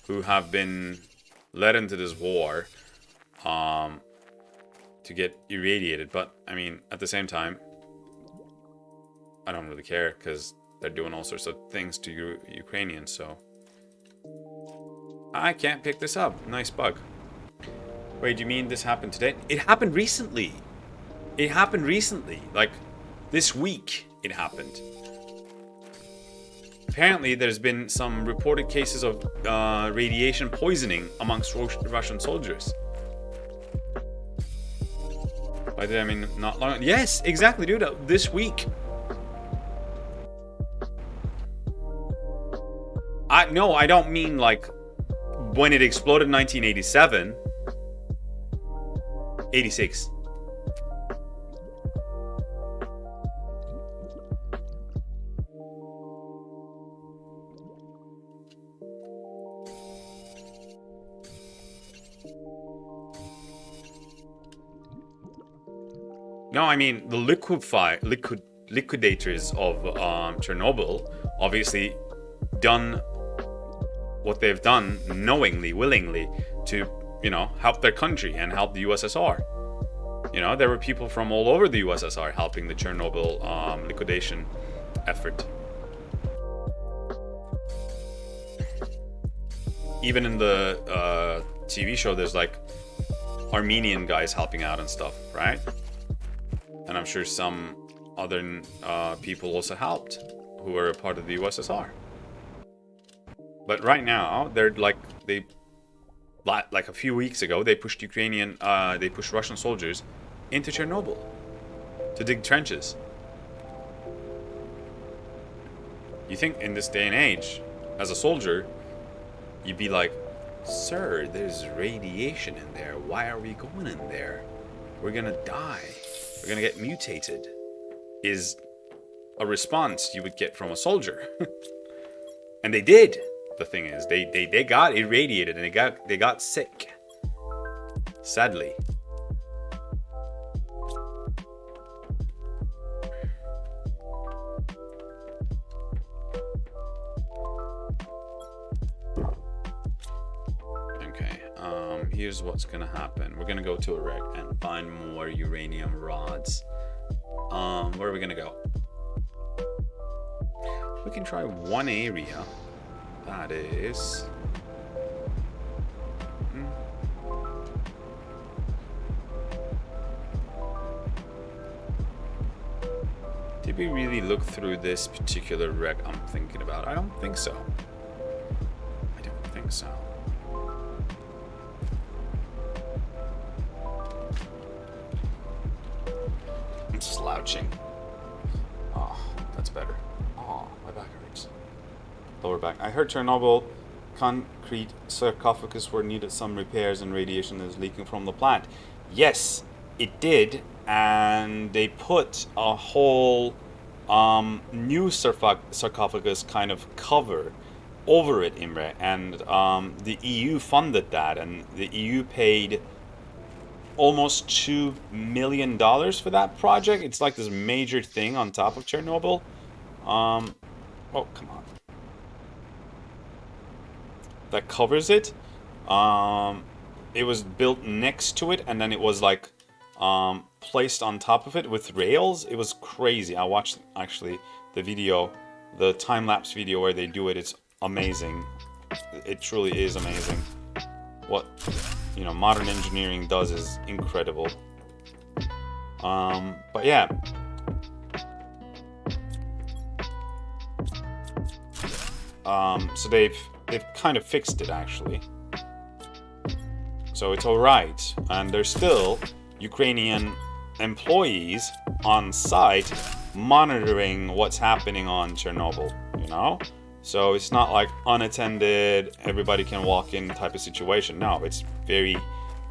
[SPEAKER 1] who have been led into this war to get irradiated. But, I mean, at the same time, I don't really care, because they're doing all sorts of things to Ukrainians, so... I can't pick this up. Nice bug. Wait, do you mean this happened today? It happened recently. It happened recently. Like, this week it happened. apparently there's been some reported cases of radiation poisoning amongst Russian soldiers. By that I mean not long. Yes, exactly, dude. This week. No, I don't mean like when it exploded in 1987. 86. No, I mean the liquidators of Chernobyl obviously done what they've done knowingly, willingly to, you know, help their country and help the USSR. You know, there were people from all over the USSR helping the Chernobyl liquidation effort. Even in the TV show, there's like Armenian guys helping out and stuff, right? And I'm sure some other people also helped who were a part of the USSR. But right now, they're like a few weeks ago, they pushed Russian soldiers into Chernobyl to dig trenches. You think in this day and age, as a soldier, you'd be like, "Sir, there's radiation in there. Why are we going in there? We're gonna die. We're gonna get mutated," is a response you would get from a soldier. And they did. The thing is, they got irradiated and they got sick. Sadly. Okay, here's what's gonna happen. We're gonna go to a wreck and find more uranium rods. Where are we gonna go? We can try one area. That is... Did we really look through this particular wreck I'm thinking about? I don't think so. I don't think so. I'm slouching. Oh, that's better. Oh, my back hurts. Lower back. I heard Chernobyl concrete sarcophagus were needed some repairs and radiation is leaking from the plant. Yes, it did, and they put a whole new sarcophagus kind of cover over it, Imre, and the EU funded that, and the EU paid almost $2 million for that project. It's like this major thing on top of Chernobyl. Oh, come on. That covers it. It was built next to it, and then it was like placed on top of it with rails. It was crazy. I watched actually the video, the time-lapse video where they do it. It's amazing. It truly is amazing. What, you know, modern engineering does is incredible. But yeah. So they've kind of fixed it, actually. So it's alright. And there's still Ukrainian employees on site monitoring what's happening on Chernobyl, you know? So it's not like unattended, everybody can walk in type of situation. No, it's very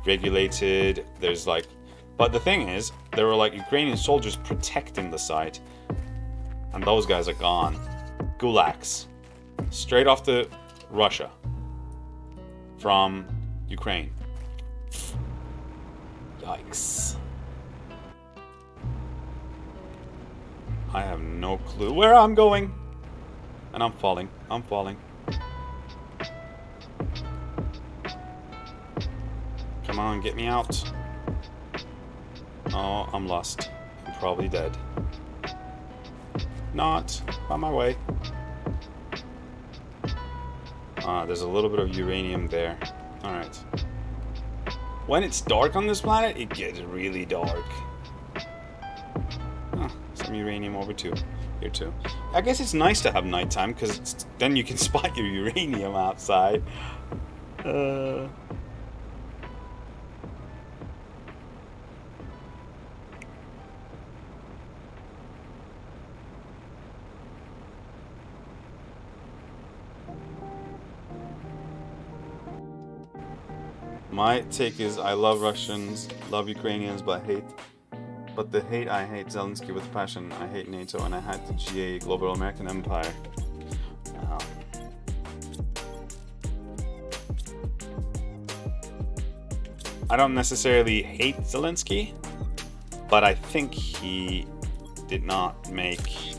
[SPEAKER 1] regulated. There's like... But the thing is, there were like Ukrainian soldiers protecting the site. And those guys are gone. Gulags. Straight off to Russia from Ukraine. Yikes. I have no clue where I'm going. And I'm falling. I'm falling. Come on, get me out. Oh, I'm lost. I'm probably dead. Not on my way. There's a little bit of uranium there. Alright. When it's dark on this planet, it gets really dark. Some uranium over too. here too. I guess it's nice to have nighttime because then you can spot your uranium outside. My take is I love Russians, love Ukrainians, but the hate I hate Zelensky with passion. I hate NATO and I hate the GA Global American Empire. Wow. I don't necessarily hate Zelensky, but I think he did not make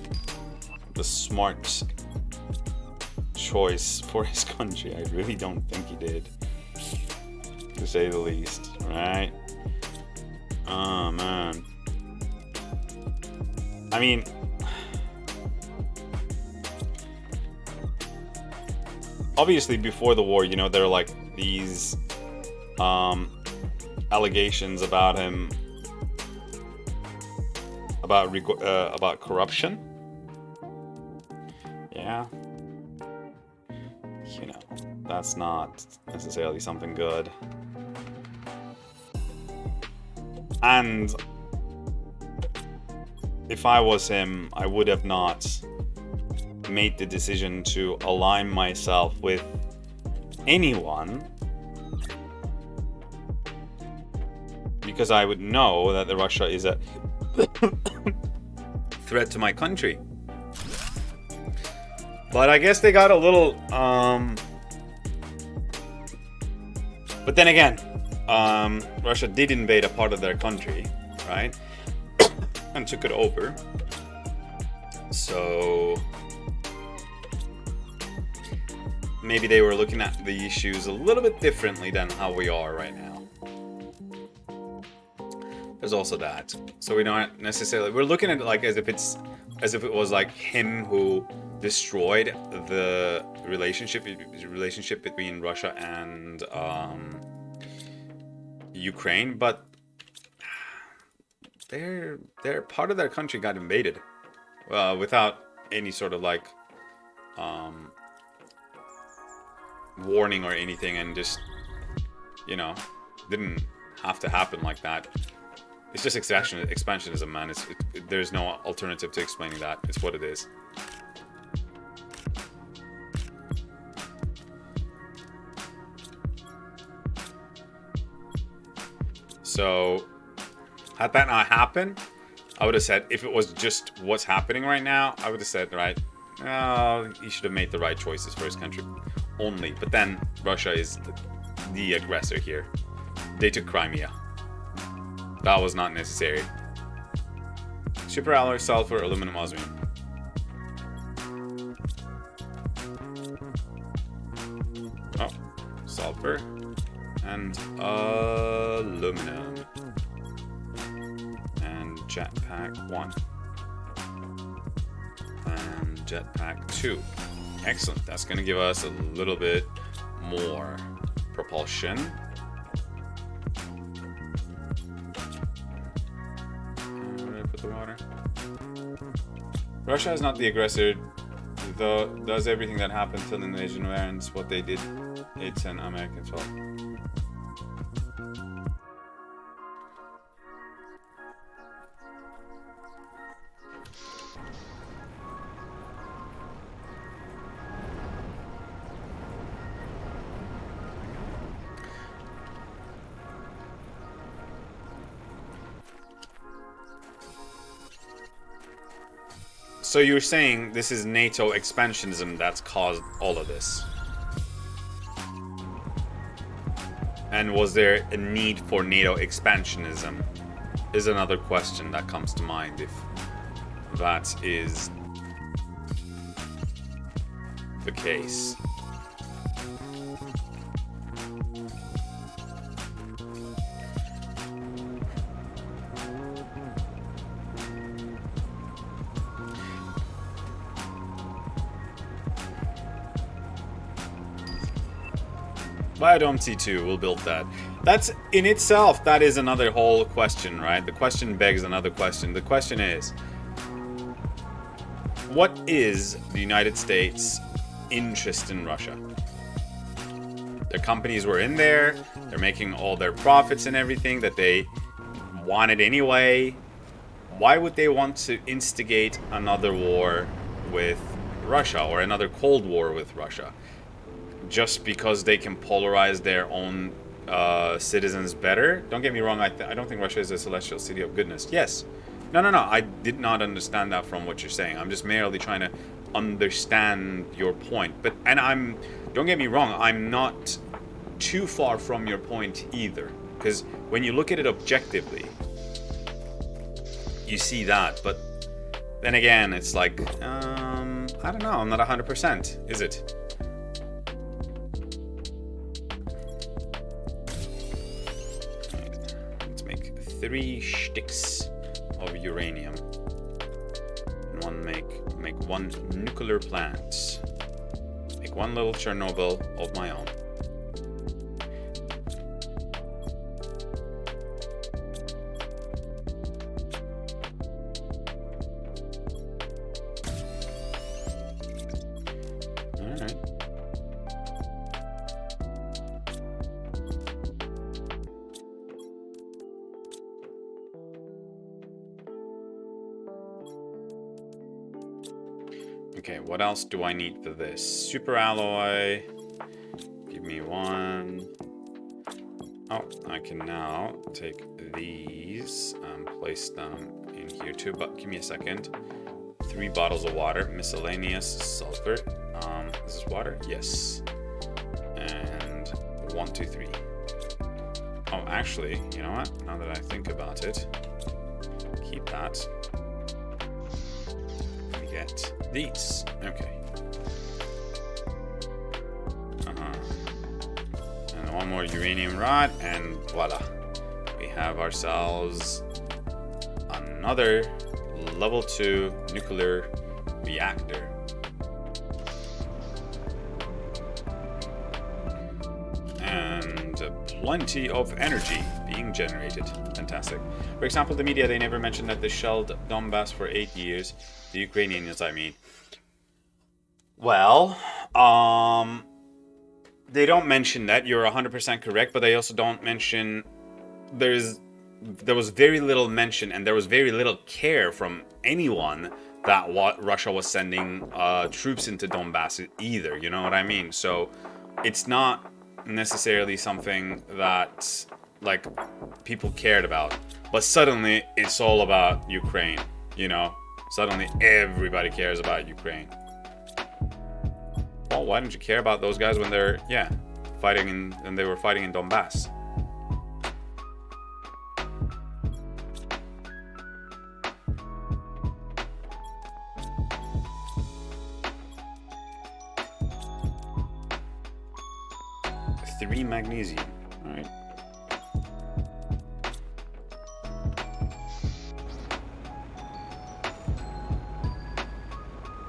[SPEAKER 1] the smart choice for his country. I really don't think he did, to say the least, right? Oh man. I mean, obviously before the war, you know, there are like these allegations about him, about corruption. Yeah, you know, that's not necessarily something good. And if I was him, I would have not made the decision to align myself with anyone, because I would know that Russia is a threat to my country. But I guess they got a little but then again, Russia did invade a part of their country, right? And took it over. So maybe they were looking at the issues a little bit differently than how we are right now. There's also that. So we don't necessarily, we're looking at it like as if it was like him who destroyed the relationship between Russia and Ukraine, but their part of their country got invaded without any sort of like warning or anything, and just, you know, didn't have to happen like that. It's just expansionism, man. There's no alternative to explaining that. It's what it is. So had that not happened, I would have said, if it was just what's happening right now, I would have said, right, oh, he should have made the right choices for his country only. But then Russia is the aggressor here. They took Crimea. That was not necessary. Superalloy, sulfur, aluminum, osmium. Oh, sulfur and aluminum. And jetpack 1. And jetpack 2. Excellent. That's going to give us a little bit more propulsion. The water. Russia is not the aggressor, though does everything that happened till the invasion ends. What they did, it's an American fault. So you're saying this is NATO expansionism that's caused all of this? And was there a need for NATO expansionism? Is another question that comes to mind, if that is the case. Biodome T2, we'll build that. That's in itself, that is another whole question, right? The question begs another question. The question is, what is the United States' interest in Russia? Their companies were in there. They're making all their profits and everything that they wanted anyway. Why would they want to instigate another war with Russia or another Cold War with Russia? Just because they can polarize their own citizens better? Don't get me wrong, I don't think Russia is a celestial city of goodness. Yes. No, I did not understand that from what you're saying. I'm just merely trying to understand your point. Don't get me wrong, I'm not too far from your point either. Because when you look at it objectively, you see that. But then again, it's like, I don't know, I'm not 100%, is it? Let's make 3 sticks of uranium. And make 1 nuclear plant. Make 1 little Chernobyl of my own. Alright. Okay, what else do I need for this? Super alloy. Give me 1. Oh, I can now take these and place them in here too, but give me a second. 3 bottles of water, miscellaneous sulfur. Is this water? Yes. And 1, 2, 3. Oh, actually, you know what? Now that I think about it, keep that. Get these. Okay. And 1 more uranium rod, and voila. We have ourselves another level 2 nuclear reactor. And plenty of energy being generated. Fantastic. For example, the media, they never mentioned that they shelled Donbass for 8 years. The Ukrainians, I mean. Well, they don't mention that. You're 100% correct, but they also don't mention there was very little mention and there was very little care from anyone that Russia was sending troops into Donbass either. You know what I mean? So it's not necessarily something that like people cared about, but suddenly it's all about Ukraine, you know? Suddenly everybody cares about Ukraine. Well, why don't you care about those guys when they're fighting and they were fighting in Donbass? Three magnesium. All right.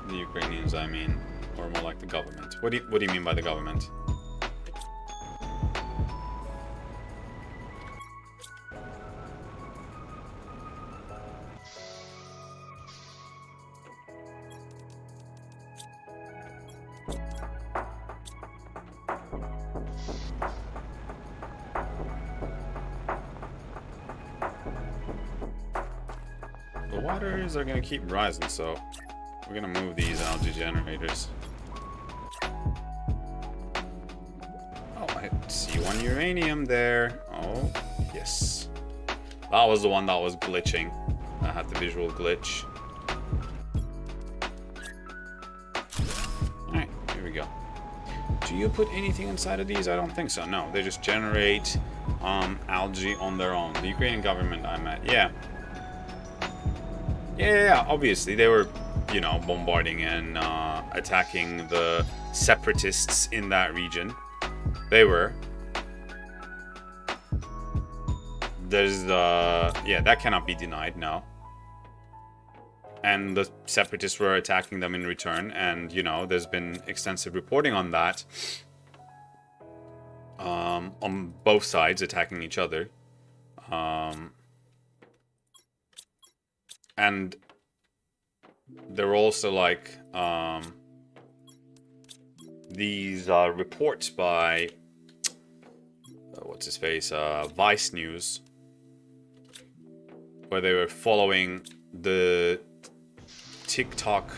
[SPEAKER 1] The Ukrainians, I mean, or more like the government. What do you mean by the government? The waters are gonna keep rising, so we're gonna move these algae generators. Oh, I see 1 uranium there. Oh, yes. That was the one that was glitching. I had the visual glitch. Alright, here we go. Do you put anything inside of these? I don't think so. No, they just generate algae on their own. The Ukrainian government, I meant. Yeah. Yeah, obviously they were, you know, bombarding and attacking the separatists in that region. They were. There's that cannot be denied, no. And the separatists were attacking them in return, and you know, there's been extensive reporting on that. On both sides attacking each other. And there were also like these reports by what's his face, Vice News, where they were following the TikTok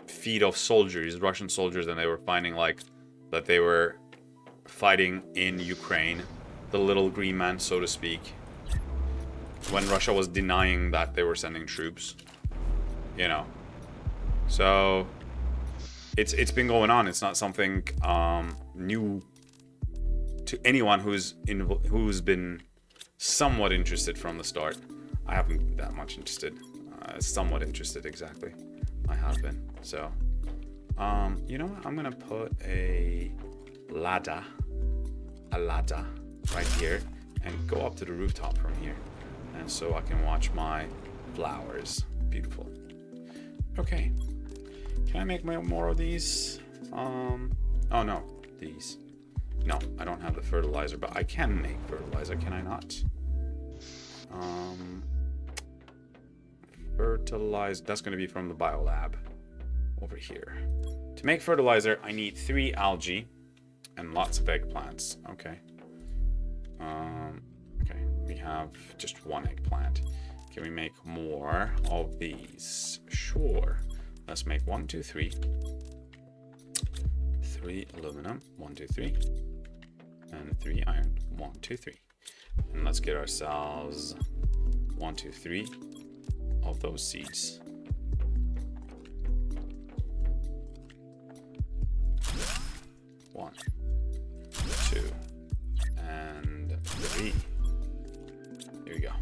[SPEAKER 1] feed of soldiers, Russian soldiers, and they were finding like that they were fighting in Ukraine, the little green man, so to speak, when Russia was denying that they were sending troops, you know. So it's been going on. It's not something new to anyone who's been somewhat interested from the start. I haven't been that much interested. Somewhat interested, exactly. I have been. So, you know what? I'm gonna put a ladder right here and go up to the rooftop from here, and so I can watch my flowers. Beautiful. Okay. Can I make more of these? Oh no, these. No, I don't have the fertilizer, but I can make fertilizer, can I not? Fertilize, that's going to be from the biolab over here. To make fertilizer, I need 3 algae and lots of eggplants. Okay. Okay, we have just 1 eggplant. Can we make more of these? Sure. Let's make 1, 2, 3. 3 aluminum, 1, 2, 3. And 3 iron, 1, 2, 3. And let's get ourselves 1, 2, 3 of those seeds. One, 2, and 3. Here we go.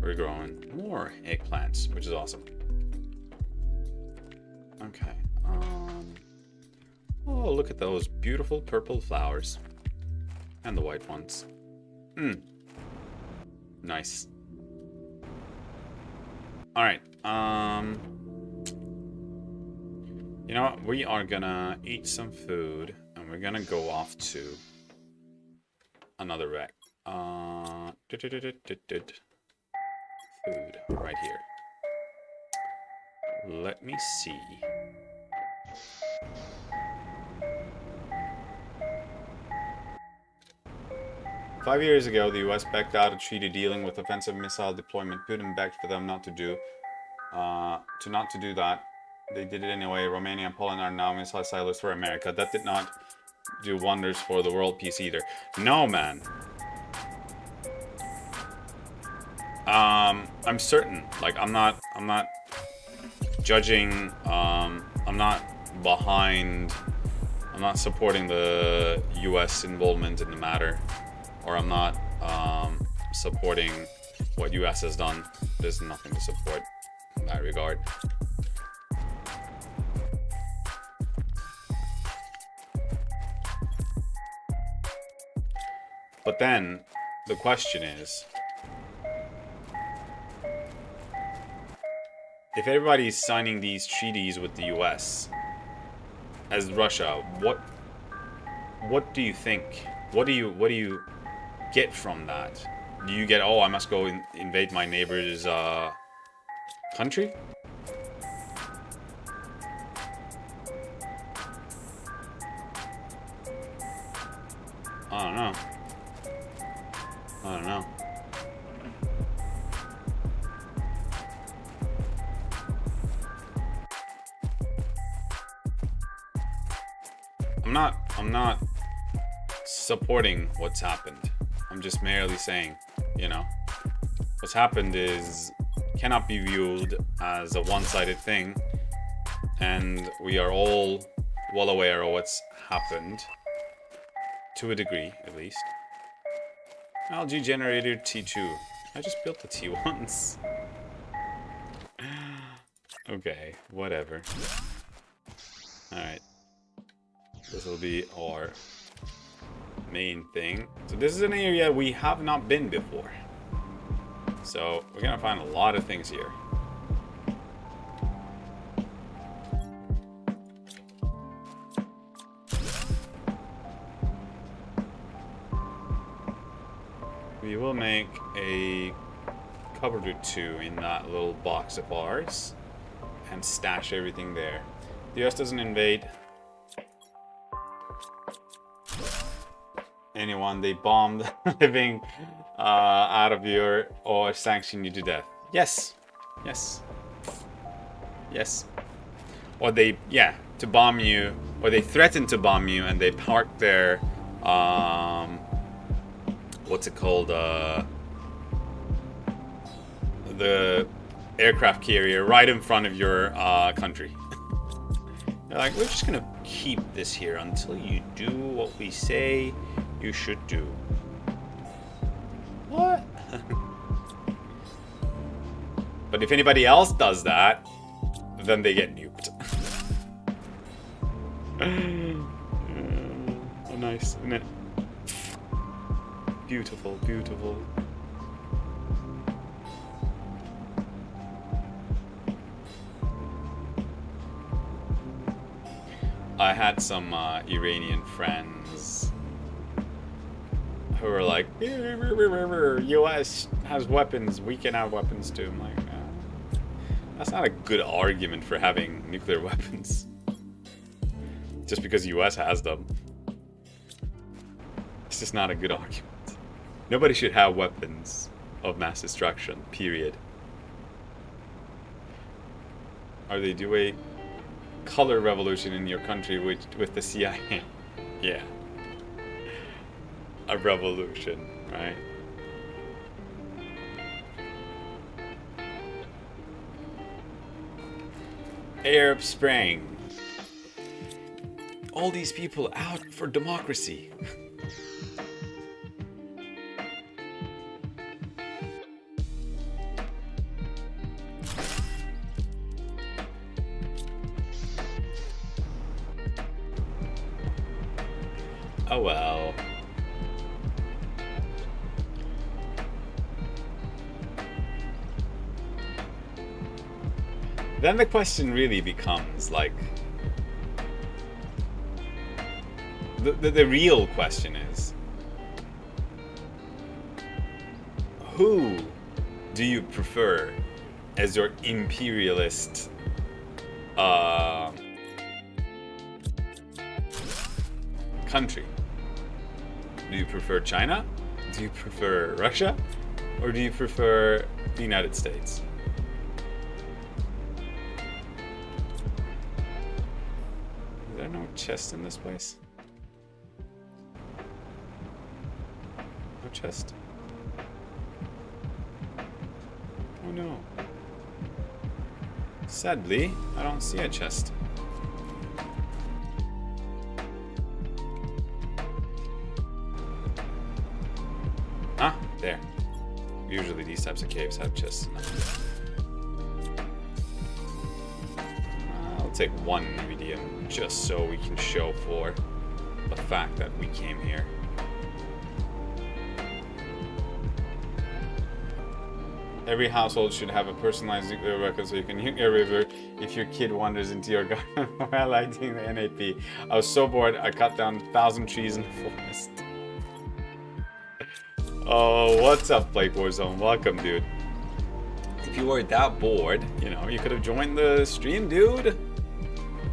[SPEAKER 1] We're growing more eggplants, which is awesome. Okay. Oh, look at those beautiful purple flowers. And the white ones. Nice. Alright. You know what? We are gonna eat some food. And we're gonna go off to another wreck. Food right here. Let me see. Five years ago, the US backed out a treaty dealing with offensive missile deployment. Putin begged for them not to do that. They did it anyway. Romania and Poland are now missile silos for America. That did not do wonders for the world peace either. No, man. I'm certain. Like, I'm not judging. I'm not supporting the US involvement in the matter. Or I'm not supporting what US has done. There's nothing to support in that regard. But then the question is, if everybody's signing these treaties with the US as Russia, what do you think? What do you get from that? Do you get, oh, I must go invade my neighbor's country? I don't know. I'm not supporting what's happened. I'm just merely saying, you know, what's happened cannot be viewed as a one-sided thing, and we are all well aware of what's happened, to a degree, at least. Algae generator T2. I just built the T1s. Okay, whatever. Alright. This will be our main thing. So this is an area we have not been before. So we're gonna find a lot of things here. we will make a cupboard or two in that little box of ours and stash everything there. The US doesn't invade anyone. They bomb the living out of your or sanction you to death. Yes. Yes. Yes. Or they, yeah, to bomb you, or they threaten to bomb you and they park their, what's it called, the aircraft carrier right in front of your country. They're like, we're just gonna keep this here until you do what we say you should do. What? But if anybody else does that, then they get nuked. Oh, nice, isn't it? Beautiful, beautiful. I had some Iranian friends who were like, US has weapons, we can have weapons too. I'm like, that's not a good argument for having nuclear weapons. Just because US has them. It's just not a good argument. Nobody should have weapons of mass destruction, period. Or they do a color revolution in your country with the CIA. Yeah. A revolution, right? Arab Spring. All these people out for democracy. Oh well. Then the question really becomes like, the real question is, who do you prefer as your imperialist country? Do you prefer China? Do you prefer Russia? Or do you prefer the United States? Is there no chest in this place? No chest? Oh no. Sadly, I don't see a chest. Ah, there. Usually these types of caves have chests. I'll take one medium just so we can show for the fact that we came here. Every household should have a personalized nuclear weapon so you can nuke your river if your kid wanders into your garden while lighting the NAP. I was so bored I cut down 1,000 trees in the forest. Oh, what's up, Play Warzone? Welcome, dude. If you were that bored, you know, you could have joined the stream, dude.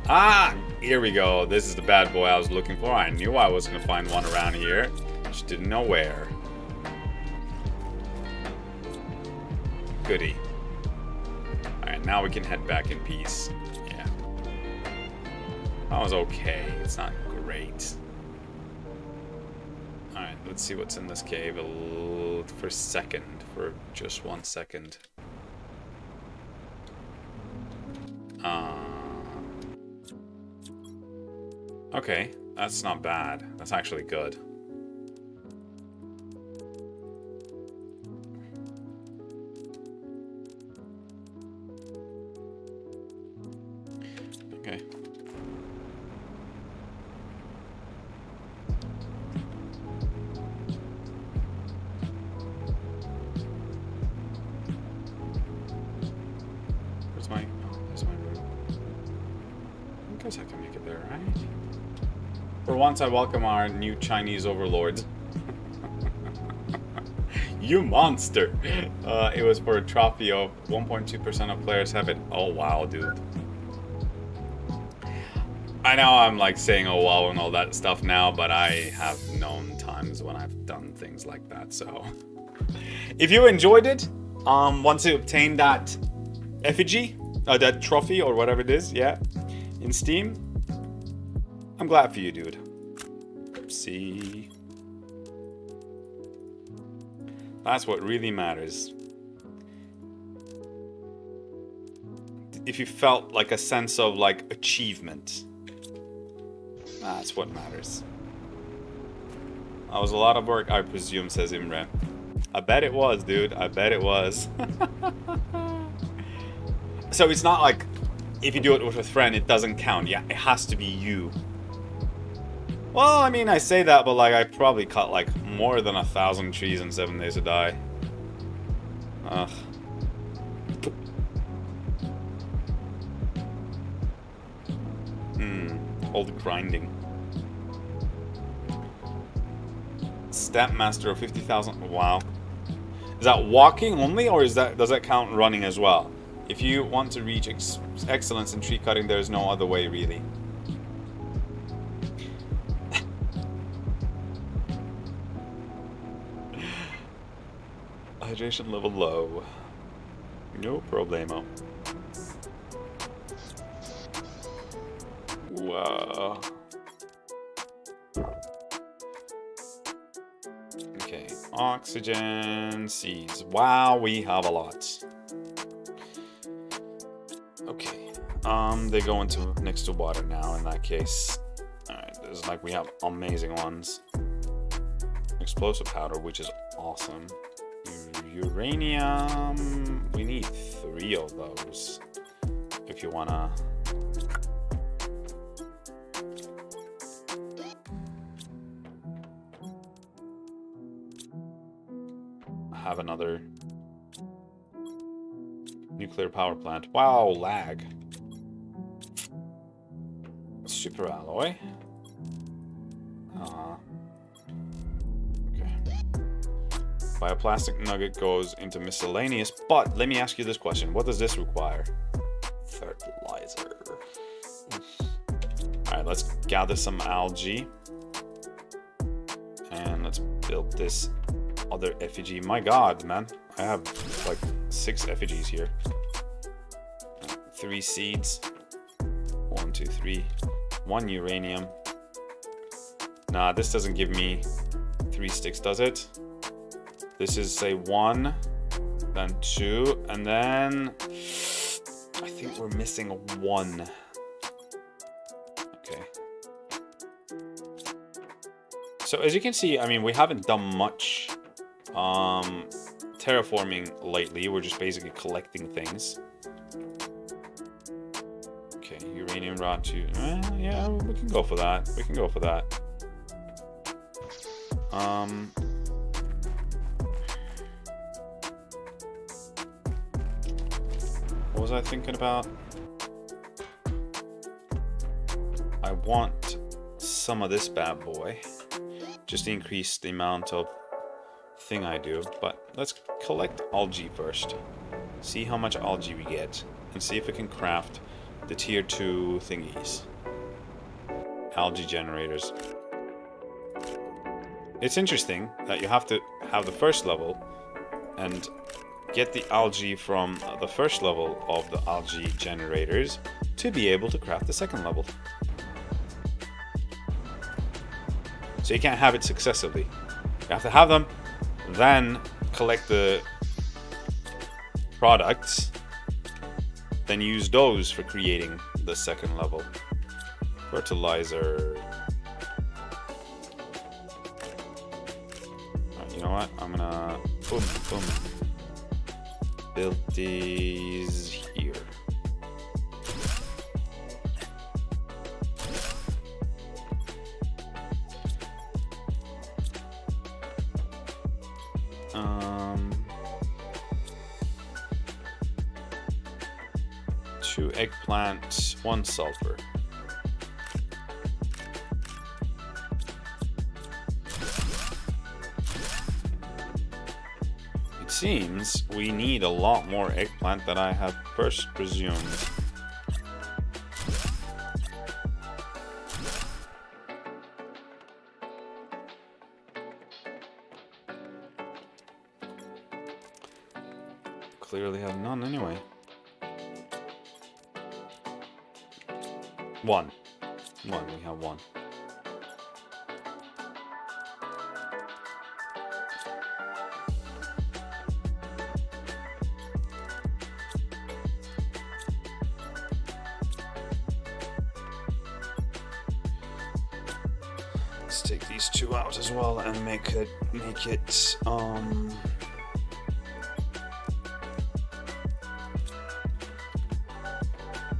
[SPEAKER 1] Ah, here we go. This is the bad boy I was looking for. I knew I was going to find one around here. Just didn't know where. Goody. Alright, now we can head back in peace. Yeah. That was okay. It's not great. Alright, let's see what's in this cave for just 1 second. Okay, that's not bad. That's actually good. Okay. Where's my room? I guess I can make it there, right? For once, I welcome our new Chinese overlords. You monster. It was for a trophy of 1.2% of players have it. Oh wow, dude. I know I'm like saying oh wow and all that stuff now, but I have known times when I've done things like that. So if you enjoyed it, once you obtain that effigy, that trophy or whatever it is, yeah, in Steam, I'm glad for you, dude. See, that's what really matters. If you felt like a sense of like achievement, that's what matters. That was a lot of work, I presume, says Imre. I bet it was, dude. I bet it was. So it's not like if you do it with a friend, it doesn't count. Yeah, it has to be you. Well, I mean, I say that, but like I probably cut like more than 1,000 trees in 7 days to die. Ugh. All the grinding. Stat master of 50,000. Wow. Is that walking only, or does that count running as well? If you want to reach excellence in tree cutting, there is no other way, really. Hydration level low. No problemo. Wow. Okay, oxygen, seeds. Wow, we have a lot. Okay, they go into next to water now in that case. Alright, there's like we have amazing ones. Explosive powder, which is awesome. Uranium, we need 3 of those if you wanna. Have another nuclear power plant. Wow, lag. Super alloy. Okay. Bioplastic nugget goes into miscellaneous, but let me ask you this question. What does this require? Fertilizer. Alright, let's gather some algae. And let's build this other effigy. My god, man. I have like 6 effigies here. 3 seeds. 1, 2, 3. 1 uranium. Nah, this doesn't give me 3 sticks, does it? This is, say, 1, then 2, and then I think we're missing 1. Okay. So as you can see, I mean, we haven't done much terraforming lately. We're just basically collecting things. Okay, uranium rod 2. Yeah, we can go for that. We can go for that. What was I thinking about? I want some of this bad boy, just to increase the amount of thing I do. But let's collect algae first. See how much algae we get, and see if we can craft the tier 2 thingies. Algae generators. It's interesting that you have to have the first level and get the algae from the first level of the algae generators to be able to craft the second level. So you can't have it successively. You have to have them, then collect the products, then use those for creating the second level. Fertilizer. You know what? I'm gonna boom, boom. Build these here. Two eggplant, 1 sulfur. seems we need a lot more eggplant than I had first presumed. Clearly have none anyway. One. We have one. Let's take these two out as well and make it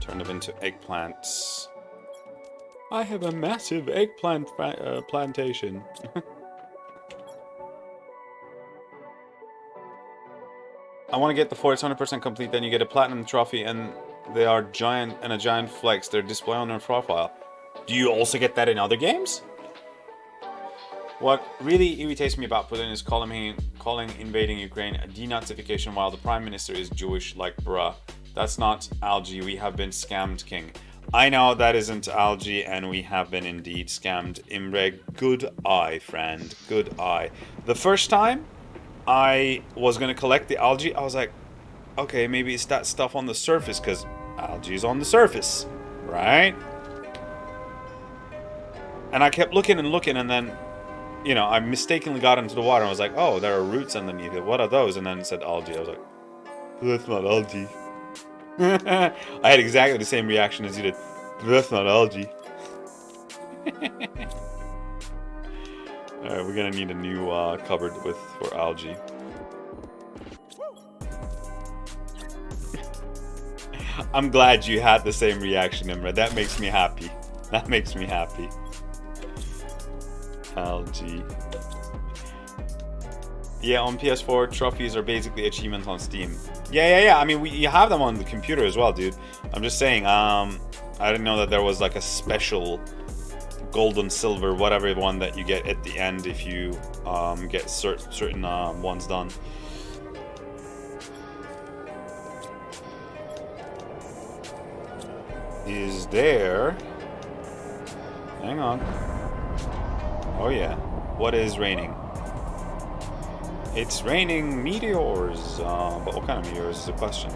[SPEAKER 1] turn them into eggplants. I have a massive eggplant plantation. I want to get the fort. It's 100% complete. Then you get a platinum trophy, and they are giant and a giant flex. They're displayed on their profile. Do you also get that in other games? What really irritates me about Putin is calling invading Ukraine a denazification while the Prime Minister is Jewish. Like, bruh, that's not algae. We have been scammed, King. I know that isn't algae, and we have been indeed scammed. Imreg, good eye, friend. Good eye. The first time I was going to collect the algae, I was like, okay, maybe it's that stuff on the surface, because algae is on the surface, right? And I kept looking and looking, and then, you know, I mistakenly got into the water, and I was like, oh, there are roots underneath it. What are those? And then it said algae. I was like, that's not algae. I had exactly the same reaction as you did. That's not algae. Alright, we're gonna need a new cupboard for algae. I'm glad you had the same reaction, Imra. That makes me happy. That makes me happy. Algae. Yeah, on PS4, trophies are basically achievements on Steam. Yeah. I mean, you have them on the computer as well, dude. I'm just saying, I didn't know that there was like a special gold and silver, whatever one that you get at the end if you get certain ones done. Is there... Hang on. Oh yeah. What is raining? It's raining meteors, but what kind of meteors is the question?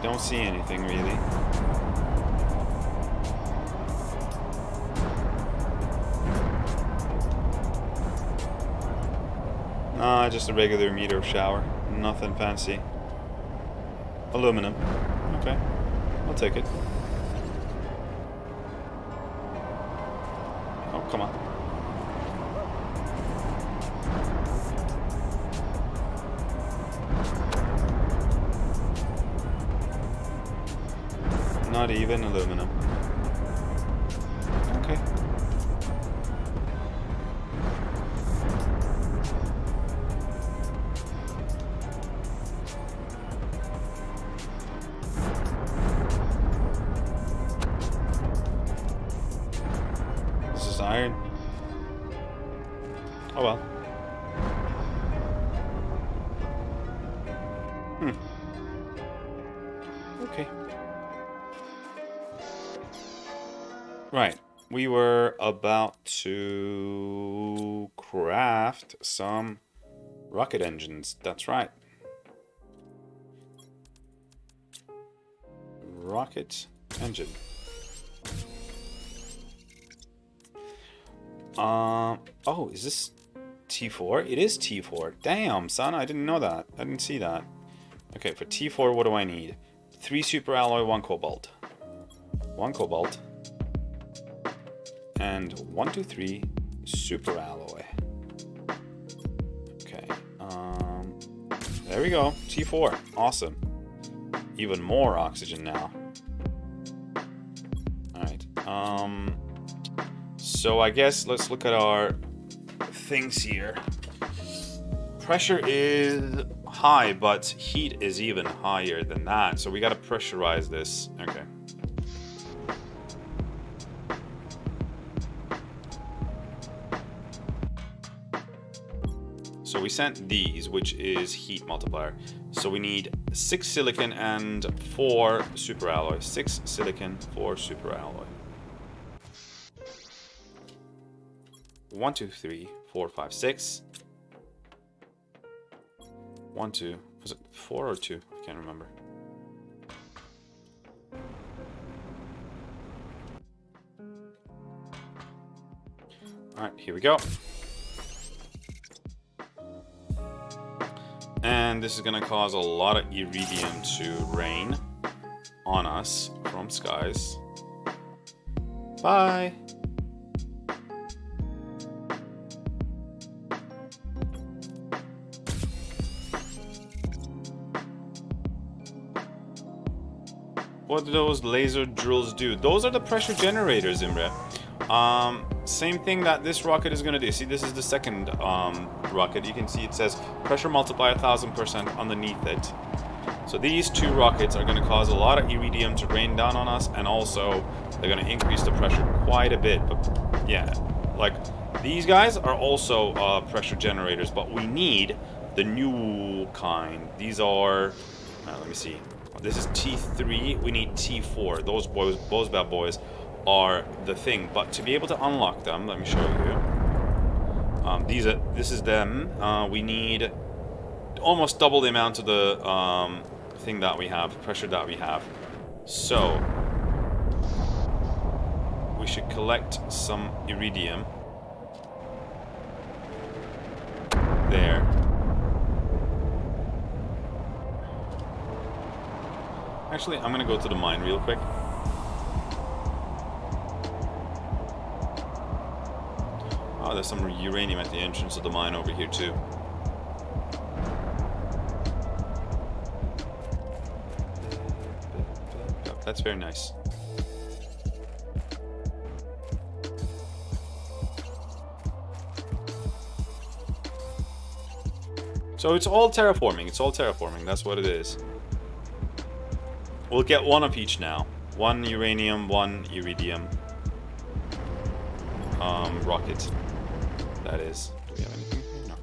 [SPEAKER 1] Don't see anything really. Nah, just a regular meteor shower. Nothing fancy. Aluminum. Okay. I'll take it. Oh, come on. Not even aluminum. Okay. This is iron. Oh well. Okay. Right, we were about to craft some rocket engines. That's right. Rocket engine. Oh, is this T4? It is T4. Damn, son, I didn't know that. I didn't see that. Okay, for T4, what do I need? 3 super alloy, 1 cobalt. 1 cobalt. And 1, 2, 3 super alloy. Okay. There we go. T4. Awesome. Even more oxygen now. Alright. So I guess let's look at our things here. Pressure is high, but heat is even higher than that. So we got to pressurize this. Okay. So we sent these, which is heat multiplier. So we need 6 silicon and 4 super alloy. 6 silicon, 4 super alloy. 1, 2, 3, 4, 5, 6. 1, 2. Was it 4 or 2? I can't remember. Alright, here we go. And this is going to cause a lot of iridium to rain on us from skies. Bye! What do those laser drills do? Those are the pressure generators, Imre. Same thing that this rocket is going to do. See, this is the second rocket. You can see it says pressure multiply 1000% underneath it. So these two rockets are going to cause a lot of iridium to rain down on us, and also they're going to increase the pressure quite a bit. But yeah, like these guys are also pressure generators, but we need the new kind. These are, let me see. This is T3. We need T4. Those bad boys are the thing. But to be able to unlock them, let me show you. This is them. We need almost double the amount of the thing that we have, pressure that we have. So we should collect some iridium there. Actually, I'm gonna go to the mine real quick. Oh, there's some uranium at the entrance of the mine over here too. That's very nice. So it's all terraforming. It's all terraforming. That's what it is. We'll get one of each now. 1 uranium, 1 iridium. Rocket. That is. Do we have anything here? No.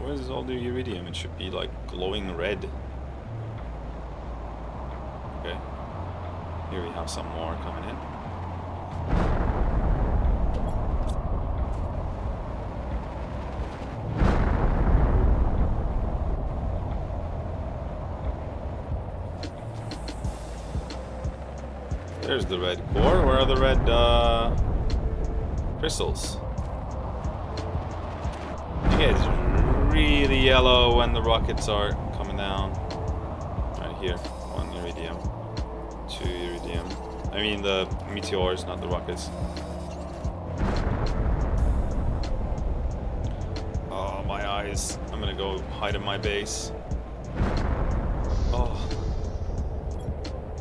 [SPEAKER 1] Where is all the iridium? It should be like glowing red. Okay. Here we have some more coming in. There's the red core. Where are the red crystals? It gets really yellow when the rockets are coming down. Right here. 1 iridium. 2 iridium. I mean the meteors, not the rockets. Oh, my eyes. I'm gonna go hide in my base. Oh.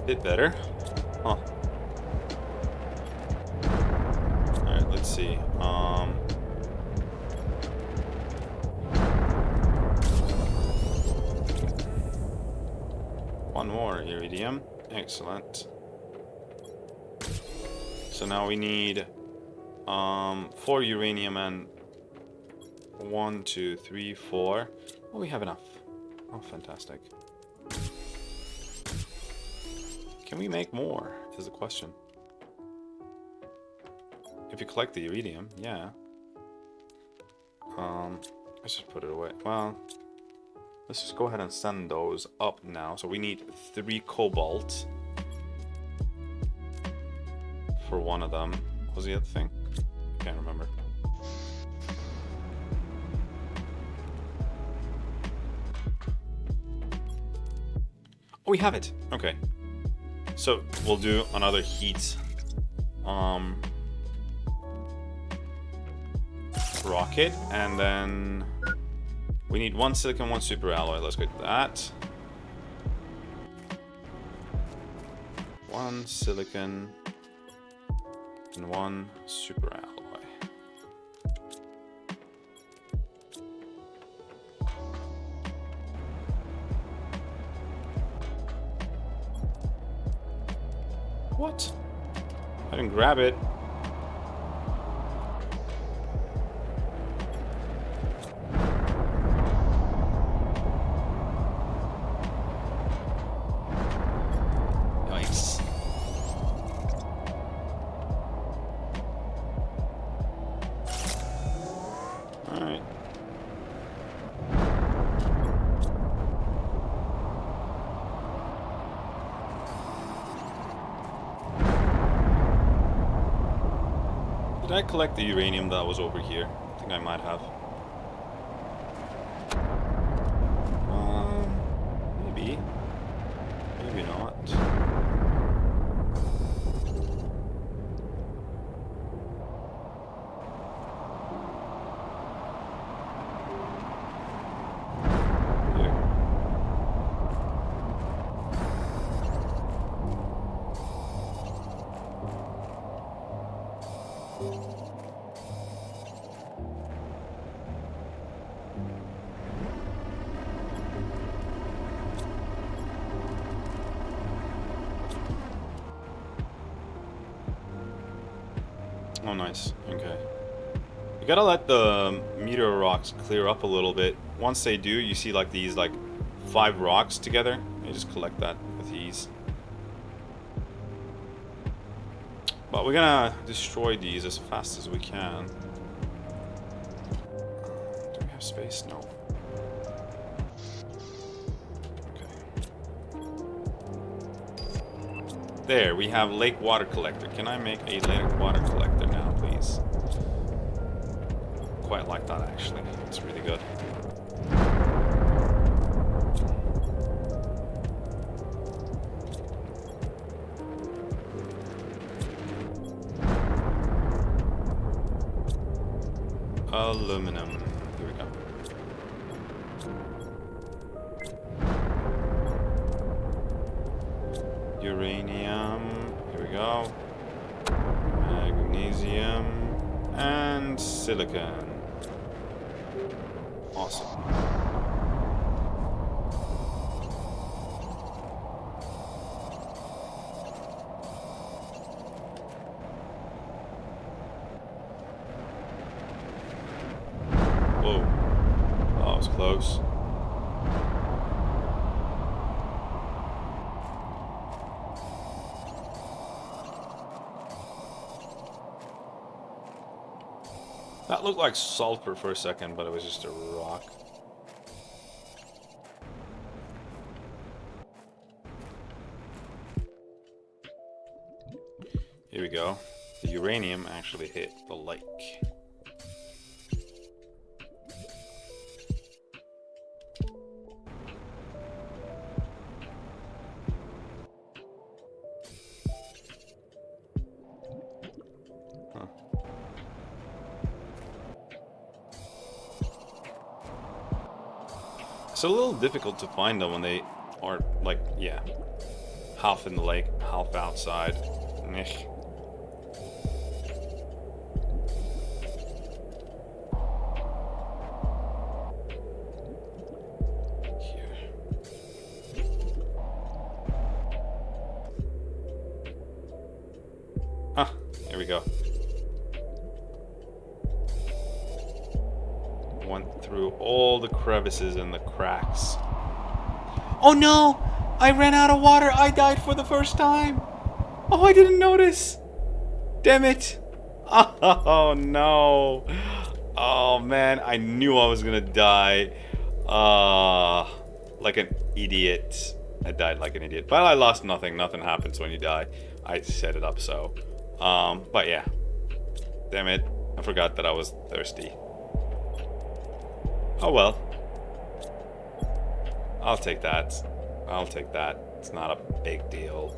[SPEAKER 1] Bit better. Huh. Alright, let's see. One more iridium. Excellent. So now we need 4 uranium and 1, 2, 3, 4. Oh, we have enough. Oh, fantastic. Can we make more, is the question. If you collect the iridium, yeah. Let's just put it away. Well, let's just go ahead and send those up now. So we need 3 cobalt for one of them. What was the other thing? Can't remember. Oh, we have it. Okay. So we'll do another heat rocket, and then we need 1 silicon, 1 super alloy. Let's go to that. 1 silicon and 1 super alloy. What? I didn't grab it. Yikes. Alright. Did I collect the uranium that was over here? I think I might have. Maybe. Maybe not. Here. Oh, nice. Okay. You gotta let the meteor rocks clear up a little bit. Once they do, you see like these like 5 rocks together. You just collect that with ease. But we're gonna destroy these as fast as we can. Do we have space? No. There, we have lake water collector. Can I make a lake water collector now, please? Quite like that, actually. It's really good. Aluminum. Here we go. Uranium, here we go, magnesium, and silicon. Awesome. Whoa, that was close. That looked like sulfur for a second, but it was just a rock. Here we go. The uranium actually hit the lake. It's a little difficult to find them when they are, like, yeah, half in the lake, half outside. Meh. Here. Ah, here we go. Went through all the crevices and the cracks. Oh no! I ran out of water! I died for the first time! Oh, I didn't notice! Damn it! Oh no! Oh man, I knew I was gonna die. Like an idiot. I died like an idiot. But I lost nothing. Nothing happens when you die. I set it up so. But yeah. Damn it. I forgot that I was thirsty. Oh well. I'll take that. I'll take that. It's not a big deal.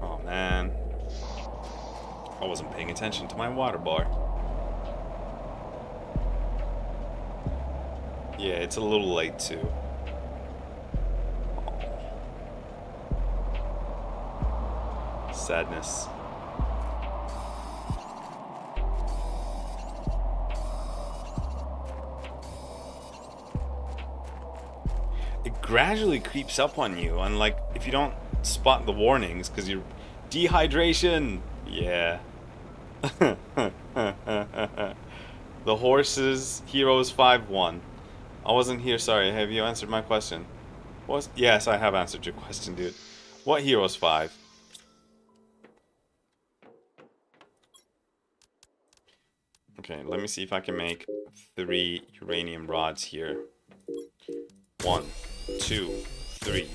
[SPEAKER 1] Oh man. I wasn't paying attention to my water bar. Yeah, it's a little late too. Sadness. gradually creeps up on you, and like if you don't spot the warnings, because you're dehydration. Yeah. The horses, heroes 5-1. I wasn't here, sorry. Have you answered my question? Yes, I have answered your question, dude. What heroes 5? Okay, let me see if I can make 3 uranium rods here. 1, 2, 3.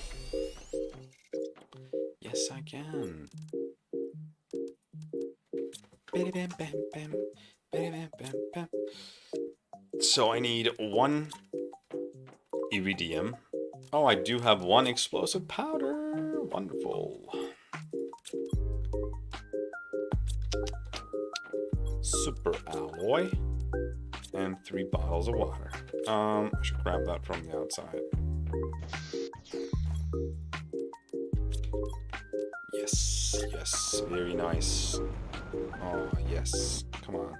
[SPEAKER 1] Yes, I can. So I need 1 iridium. Oh, I do have 1 explosive powder. Wonderful. Super alloy. And 3 bottles of water. I should grab that from the outside. Yes, yes, very nice. Oh, yes, come on.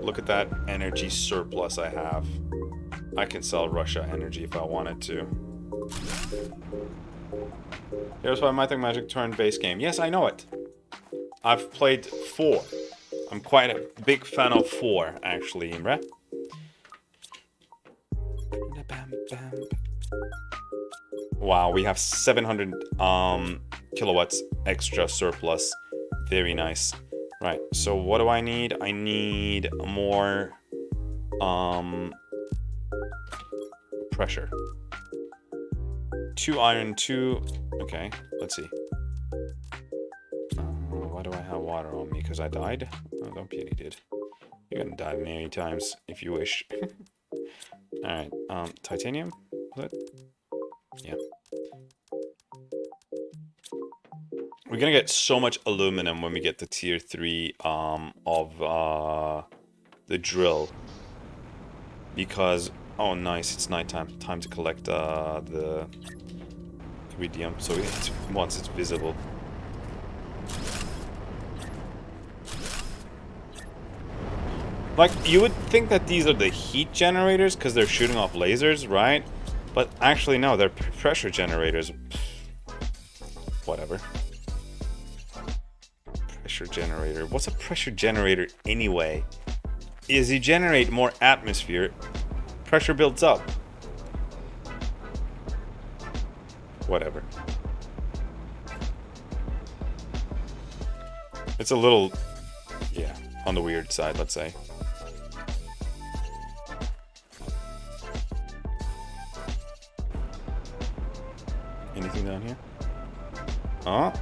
[SPEAKER 1] Look at that energy surplus I have. I can sell Russia energy if I wanted to. Here's why Mythic Magic turn-based game. Yes, I know it. I've played 4. I'm quite a big fan of 4, actually, Imre. Wow, we have 700 kilowatts extra surplus. Very nice. Right, so what do I need? I need more pressure. 2 iron, 2... Okay, let's see. Why do I have water on me? Because I died? Oh, don't be an idiot. You're gonna die many times if you wish. Alright, titanium? Was it? Yeah. We're gonna get so much aluminum when we get to tier 3 of the drill. Because, oh nice, it's nighttime. Time to collect the iridium, so once it's visible. Like, you would think that these are the heat generators because they're shooting off lasers, right? But actually, no, they're pressure generators. Whatever. Pressure generator. What's a pressure generator anyway? As you generate more atmosphere, pressure builds up. Whatever. It's a little, yeah, on the weird side, let's say. Anything down here? Oh.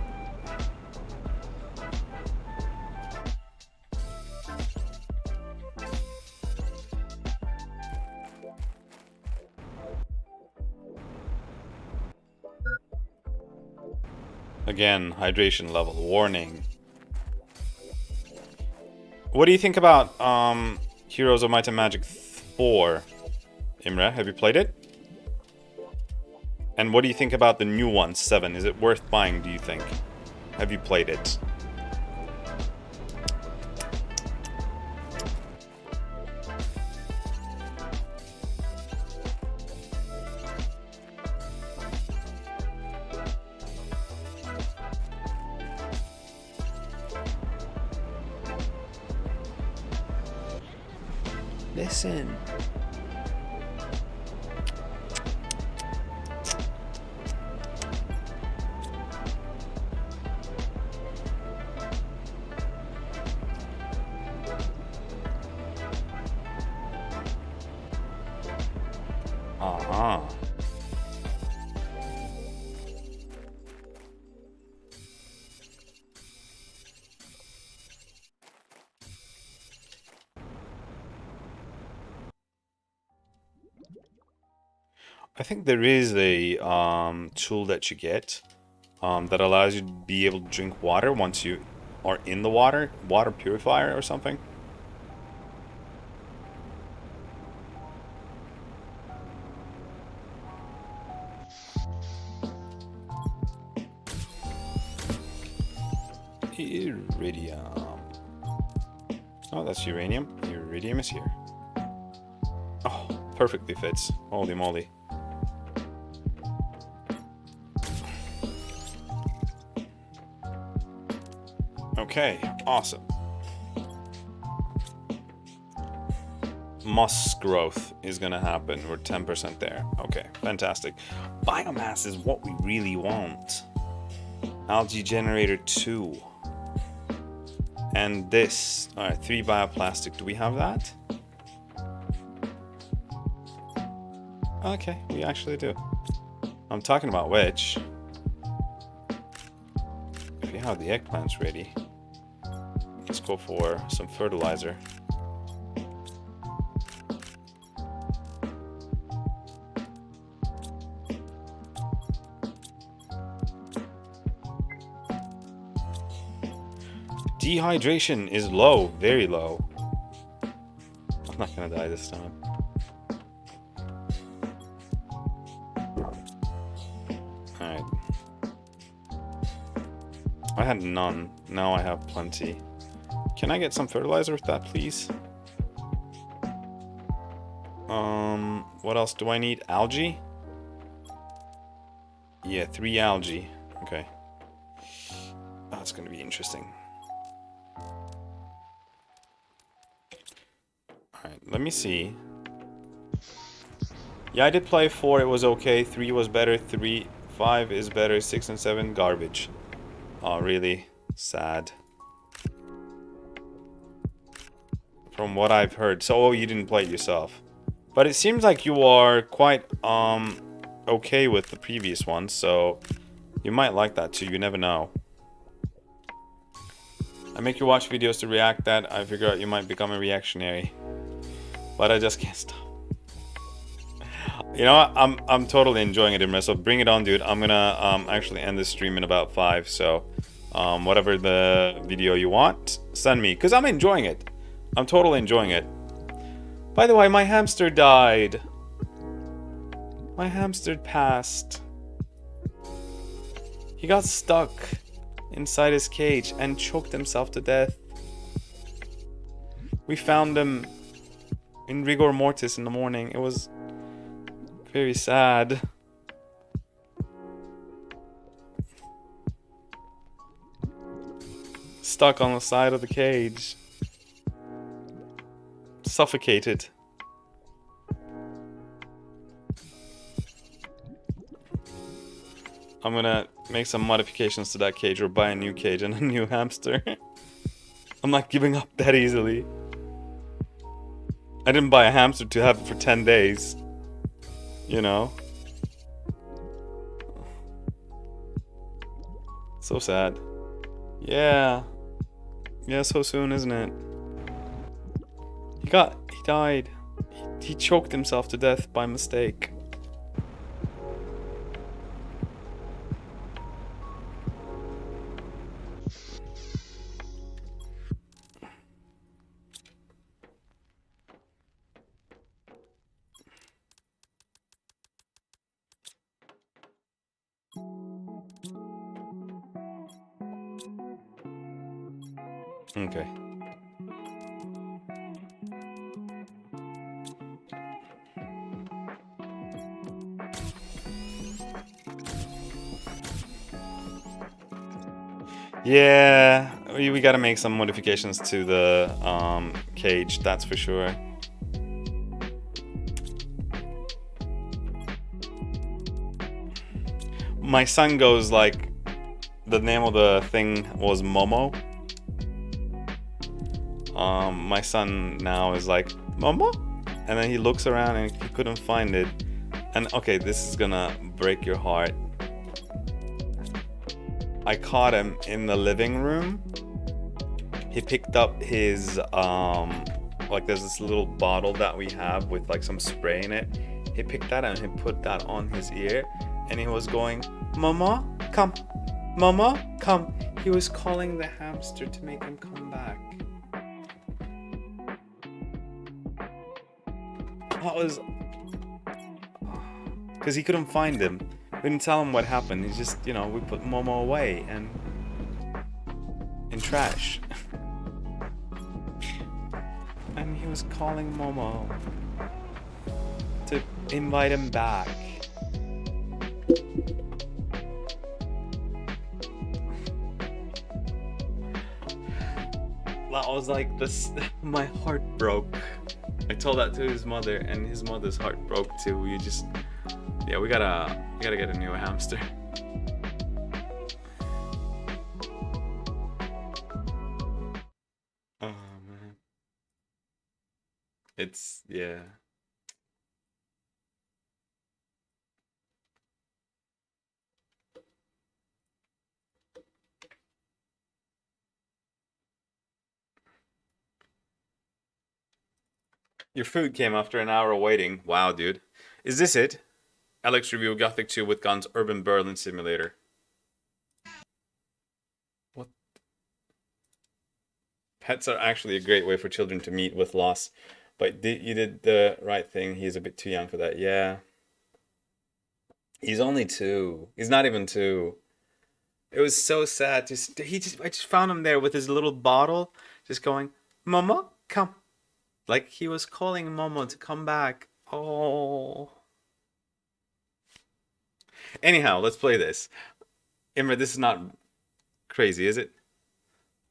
[SPEAKER 1] Again, hydration level warning. What do you think about Heroes of Might and Magic 4? Imre, have you played it? And what do you think about the new one, 7? Is it worth buying, do you think? Have you played it? Listen. I think there is a tool that you get that allows you to be able to drink water once you are in the water purifier or something. Iridium. Oh, that's uranium. Iridium is here. Oh, perfectly fits. Holy moly. Okay, awesome. Moss growth is gonna happen. We're 10% there. Okay, fantastic. Biomass is what we really want. Algae generator 2. And this. Alright, 3 bioplastic. Do we have that? Okay, we actually do. I'm talking about which. If you have the eggplants ready, let's go for some fertilizer. Dehydration is low, very low. I'm not gonna die this time. Alright. I had none, now I have plenty. Can I get some fertilizer with that, please? What else do I need? Algae? Yeah, 3 algae. Okay. That's gonna be interesting. Alright, let me see. Yeah, I did play 4, it was okay. 3 was better. 5 is better. 6 and 7, garbage. Oh, really? Sad. From what I've heard. So, you didn't play it yourself. But it seems like you are quite, okay with the previous one. So, you might like that too. You never know. I make you watch videos to react that. I figure out you might become a reactionary. But I just can't stop. You know what? I'm totally enjoying it, Imre. So bring it on, dude. I'm gonna actually end this stream in about 5. So whatever the video you want, send me. Because I'm enjoying it. I'm totally enjoying it. By the way, my hamster died. My hamster passed. He got stuck inside his cage and choked himself to death. We found him in rigor mortis in the morning. It was very sad. Stuck on the side of the cage. Suffocated. I'm gonna make some modifications to that cage or buy a new cage and a new hamster. I'm not giving up that easily. I didn't buy a hamster to have it for 10 days. You know? So sad. Yeah. Yeah, so soon, isn't it? He died. He choked himself to death by mistake. Okay. Yeah, we gotta make some modifications to the cage, that's for sure. My son goes like, the name of the thing was Momo. My son now is like, Momo? And then he looks around and he couldn't find it. And okay, this is gonna break your heart. I caught him in the living room. He picked up his, like there's this little bottle that we have with like some spray in it. He picked that and he put that on his ear. And he was going, Mama, come. Mama, come. He was calling the hamster to make him come back. That was... Because he couldn't find him. We didn't tell him what happened. He just, you know, we put Momo away and... in trash. And he was calling Momo to invite him back. That was like this. My heart broke. I told that to his mother, and his mother's heart broke too. Yeah, we gotta get a new hamster. Oh man, yeah. Your food came after an hour of waiting. Wow, dude. Is this it? Alex review Gothic 2 with guns Urban Berlin Simulator. What? Pets are actually a great way for children to meet with loss. But you did the right thing. He's a bit too young for that. Yeah. He's only 2. He's not even 2. It was so sad. I just found him there with his little bottle, just going, "Mama, come." Like he was calling Momo to come back. Oh. Anyhow, let's play this. Imre, this is not crazy, is it?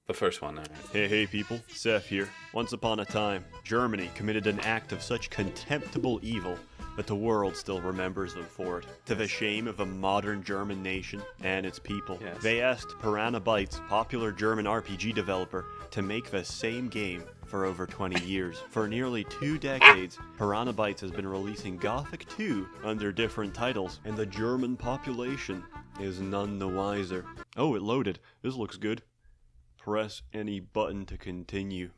[SPEAKER 1] The first one. Right.
[SPEAKER 2] Hey people, Seth here. Once upon a time, Germany committed an act of such contemptible evil that the world still remembers them for it, to the shame of a modern German nation and its people.
[SPEAKER 1] Yes.
[SPEAKER 2] They asked Piranha Bytes, popular German RPG developer, to make the same game for over 20 years. For nearly 2 decades, Piranha Bytes has been releasing Gothic 2 under different titles, and the German population is none the wiser. Oh, it loaded. This looks good. Press any button to continue.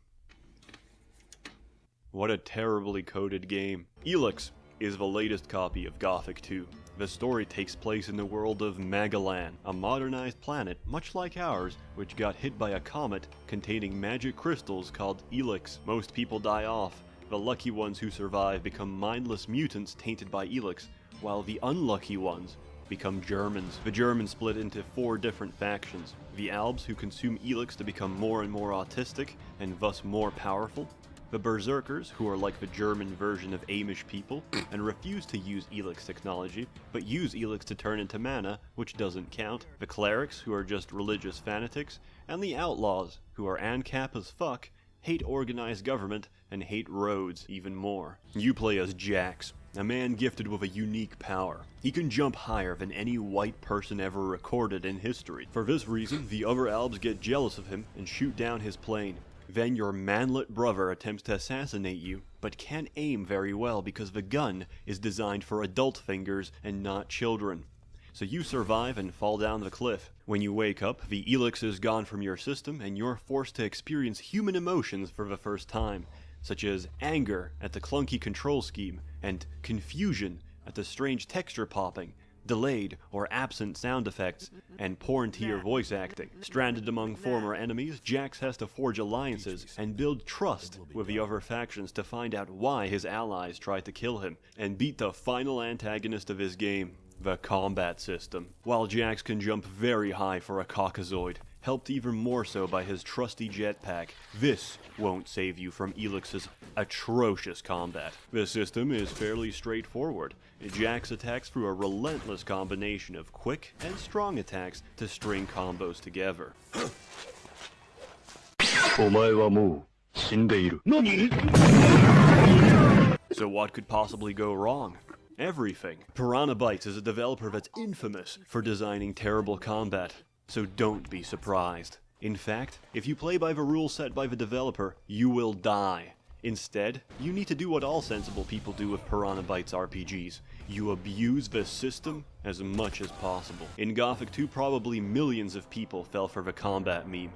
[SPEAKER 2] What a terribly coded game. Elix is the latest copy of Gothic 2. The story takes place in the world of Magalan, a modernized planet much like ours, which got hit by a comet containing magic crystals called Elix. Most people die off. The lucky ones who survive become mindless mutants tainted by Elix, while the unlucky ones become Germans. The Germans split into 4 different factions. The Albs, who consume Elix to become more and more autistic, and thus more powerful. The Berserkers, who are like the German version of Amish people, and refuse to use Elix technology, but use Elix to turn into mana, which doesn't count. The Clerics, who are just religious fanatics, and the Outlaws, who are ANCAP as fuck, hate organized government, and hate roads even more. You play as Jax, a man gifted with a unique power. He can jump higher than any white person ever recorded in history. For this reason, the other Albs get jealous of him and shoot down his plane. Then your manlet brother attempts to assassinate you, but can't aim very well because the gun is designed for adult fingers and not children. So you survive and fall down the cliff. When you wake up, the Elix is gone from your system and you're forced to experience human emotions for the first time, such as anger at the clunky control scheme, and confusion at the strange texture popping, delayed or absent sound effects, and porn-tier voice acting. Stranded among former enemies, Jax has to forge alliances and build trust with the other factions to find out why his allies tried to kill him, and beat the final antagonist of his game, the combat system. While Jax can jump very high for a Caucasoid, helped even more so by his trusty jetpack, this won't save you from Elix's atrocious combat. The system is fairly straightforward. Jax attacks through a relentless combination of quick and strong attacks to string combos together. So what could possibly go wrong? Everything. Piranha Bytes is a developer that's infamous for designing terrible combat, so don't be surprised. In fact, if you play by the rules set by the developer, you will die. Instead, you need to do what all sensible people do with Piranha Bytes RPGs. You abuse the system as much as possible. In Gothic 2, probably millions of people fell for the combat meme.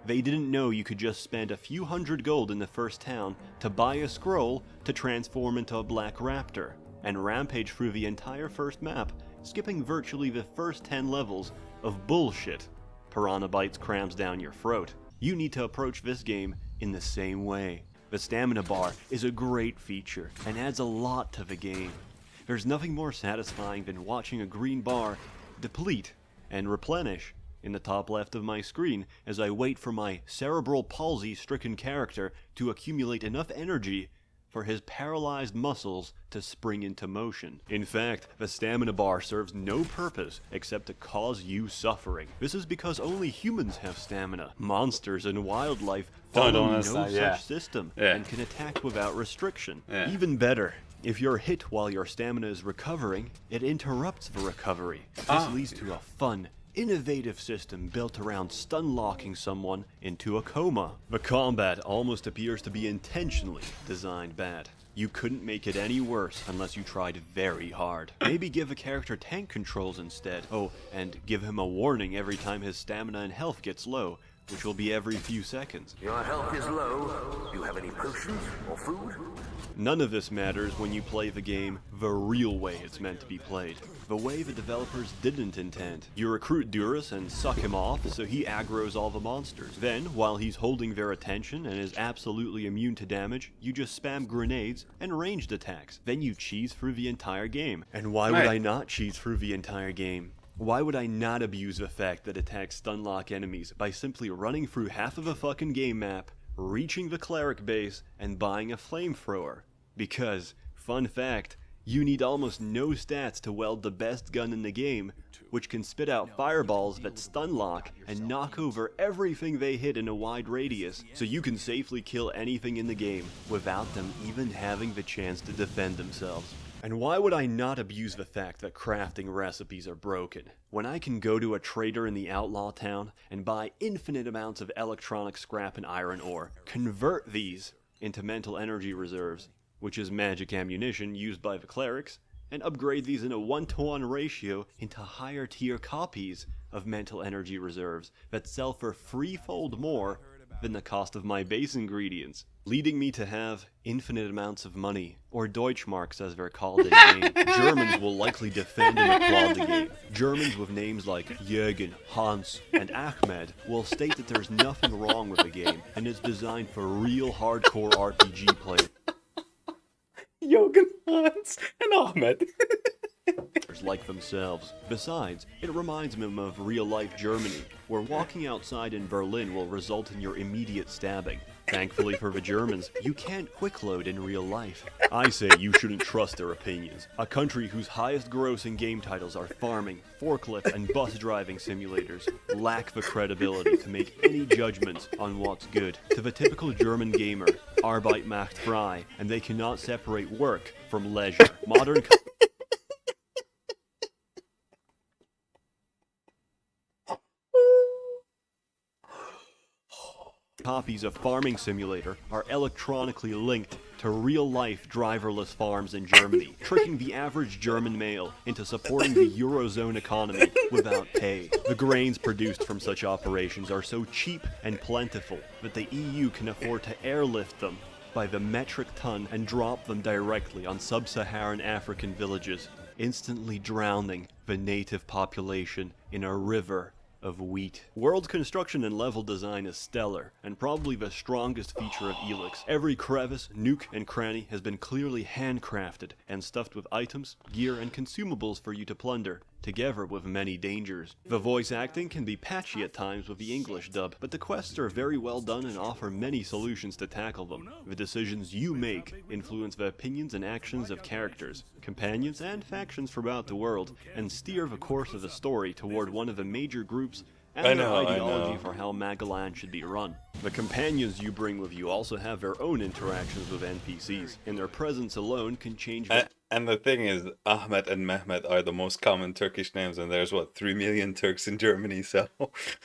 [SPEAKER 2] They didn't know you could just spend a few hundred gold in the first town to buy a scroll to transform into a black raptor, and rampage through the entire first map, skipping virtually the first 10 levels of bullshit Piranha Bytes crams down your throat. You need to approach this game in the same way. The stamina bar is a great feature and adds a lot to the game. There's nothing more satisfying than watching a green bar deplete and replenish in the top left of my screen as I wait for my cerebral palsy-stricken character to accumulate enough energy for his paralyzed muscles to spring into motion. In fact, the stamina bar serves no purpose except to cause you suffering. This is because only humans have stamina. Monsters and wildlife follow no such system and can attack without restriction. Even better, if you're hit while your stamina is recovering, it interrupts the recovery. This leads to a fun, innovative system built around stun-locking someone into a coma. The combat almost appears to be intentionally designed bad. You couldn't make it any worse unless you tried very hard. Maybe give a character tank controls instead. Oh, and give him a warning every time his stamina and health gets low, which will be every few seconds.
[SPEAKER 3] Your health is low. Do you have any potions or food?
[SPEAKER 2] None of this matters when you play the game the real way it's meant to be played. The way the developers didn't intend. You recruit Durus and suck him off so he aggroes all the monsters. Then, while he's holding their attention and is absolutely immune to damage, you just spam grenades and ranged attacks. Then you cheese through the entire game. And why would I not cheese through the entire game? Why would I not abuse the fact that attacks stunlock enemies by simply running through half of a fucking game map, reaching the cleric base, and buying a flamethrower? Because, fun fact, you need almost no stats to weld the best gun in the game, which can spit out fireballs that stunlock and knock over everything they hit in a wide radius, so you can safely kill anything in the game without them even having the chance to defend themselves. And why would I not abuse the fact that crafting recipes are broken, when I can go to a trader in the outlaw town and buy infinite amounts of electronic scrap and iron ore, convert these into mental energy reserves, which is magic ammunition used by the clerics, and upgrade these in a 1-to-1 ratio into higher tier copies of mental energy reserves that sell for threefold more than the cost of my base ingredients, leading me to have infinite amounts of money, or Deutschmarks as they're called in game. Germans will likely defend and applaud the game. Germans with names like Jürgen, Hans, and Ahmed will state that there's nothing wrong with the game, and it's designed for real hardcore RPG players.
[SPEAKER 1] Jürgen, Hans, and Ahmed.
[SPEAKER 2] Like themselves. Besides, it reminds them of real-life Germany, where walking outside in Berlin will result in your immediate stabbing. Thankfully for the Germans, you can't quick-load in real life. I say you shouldn't trust their opinions. A country whose highest grossing game titles are farming, forklift, and bus driving simulators lack the credibility to make any judgments on what's good. To the typical German gamer, Arbeit macht frei, and they cannot separate work from leisure. Modern copies of Farming Simulator are electronically linked to real-life driverless farms in Germany, tricking the average German male into supporting the Eurozone economy without pay. The grains produced from such operations are so cheap and plentiful that the EU can afford to airlift them by the metric ton and drop them directly on sub-Saharan African villages, instantly drowning the native population in a river of wheat. World construction and level design is stellar, and probably the strongest feature of Elix. Every crevice, nook, and cranny has been clearly handcrafted and stuffed with items, gear, and consumables for you to plunder, together with many dangers. The voice acting can be patchy at times with the English dub, but the quests are very well done and offer many solutions to tackle them. The decisions you make influence the opinions and actions of characters, companions, and factions throughout the world, and steer the course of the story toward one of the major groups and their ideology for how Magalan should be run. The companions you bring with you also have their own interactions with NPCs, and their presence alone can change
[SPEAKER 1] and the thing is, Ahmed and Mehmet are the most common Turkish names, and there's, what, 3 million Turks in Germany, so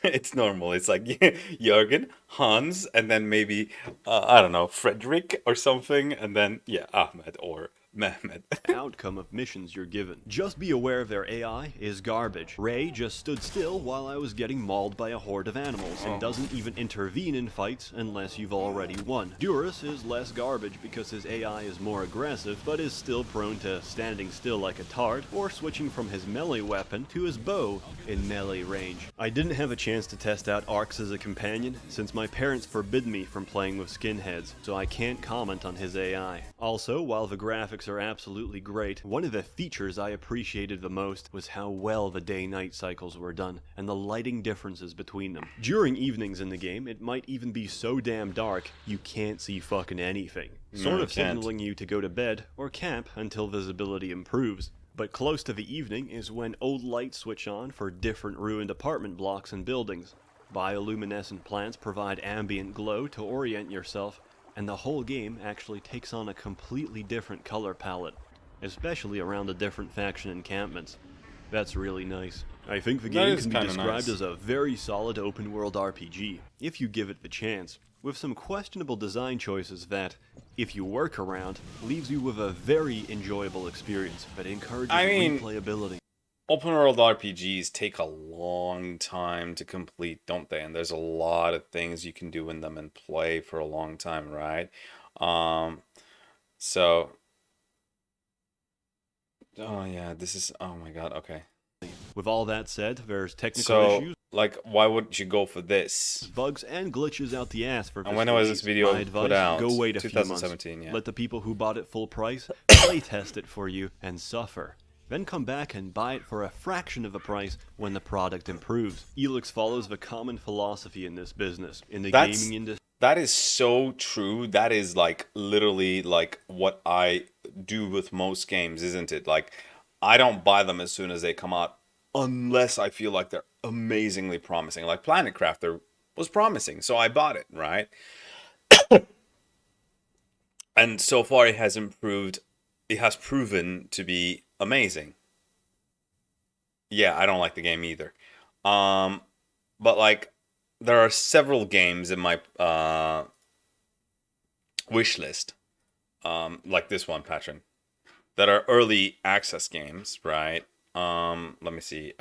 [SPEAKER 1] it's normal. It's like Jürgen, Hans, and then maybe, I don't know, Frederick or something, and then, yeah, Ahmed or Mehmet.
[SPEAKER 2] Outcome of missions you're given. Just be aware their AI is garbage. Ray just stood still while I was getting mauled by a horde of animals and doesn't even intervene in fights unless you've already won. Durus is less garbage because his AI is more aggressive, but is still prone to standing still like a tard or switching from his melee weapon to his bow in melee range. I didn't have a chance to test out Arx as a companion since my parents forbid me from playing with skinheads, so I can't comment on his AI. Also, while the graphics graphics are absolutely great. One of the features I appreciated the most was how well the day-night cycles were done, and the lighting differences between them. During evenings in the game, it might even be so damn dark, you can't see fucking anything. Sort of signaling you to go to bed, or camp, until visibility improves. But close to the evening is when old lights switch on for different ruined apartment blocks and buildings. Bioluminescent plants provide ambient glow to orient yourself, and the whole game actually takes on a completely different color palette, especially around the different faction encampments. That's really nice. I think the game can be described as a very solid open-world RPG, if you give it the chance, with some questionable design choices that, if you work around, leaves you with a very enjoyable experience that encourages replayability.
[SPEAKER 1] Open world RPGs take a long time to complete, don't they? And there's a lot of things you can do in them and play for a long time, right? So, oh yeah, this is, oh my god, okay.
[SPEAKER 2] With all that said, there's technical issues.
[SPEAKER 1] Like, why wouldn't you go for this?
[SPEAKER 2] Bugs and glitches out the ass for this.
[SPEAKER 1] And when was this video put out?
[SPEAKER 2] Go wait a
[SPEAKER 1] 2017,
[SPEAKER 2] few months.
[SPEAKER 1] yeah.
[SPEAKER 2] Let the people who bought it full price play test it for you and suffer. Then come back and buy it for a fraction of the price when the product improves. Elix follows the common philosophy in this business, in the gaming industry.
[SPEAKER 1] That is so true. That is like literally like what I do with most games, isn't it? Like, I don't buy them as soon as they come out unless I feel like they're amazingly promising. Like planetcrafter was promising, so I bought it, right? And so far it has improved. It has proven to be amazing. Yeah, I don't like the game either. But like, there are several games in my wish list, like this one, Patrick, that are early access games, right? Let me see.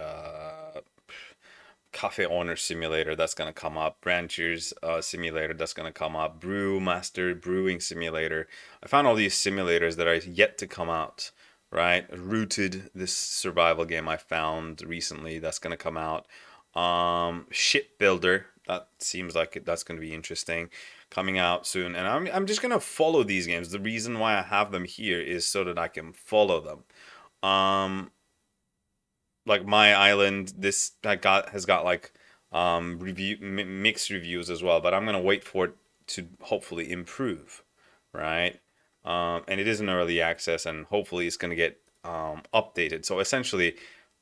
[SPEAKER 1] Cafe Owner Simulator, that's going to come up. Ranchers Simulator, that's going to come up. Brewmaster Brewing Simulator. I found all these simulators that are yet to come out, right? Rooted, this survival game I found recently, that's going to come out. Shipbuilder, that seems like that's going to be interesting, coming out soon. And I'm just going to follow these games. The reason why I have them here is so that I can follow them. Like My Island, this has got like mixed reviews as well, but I'm gonna wait for it to hopefully improve, right? And it is an early access, and hopefully it's gonna get updated. So essentially,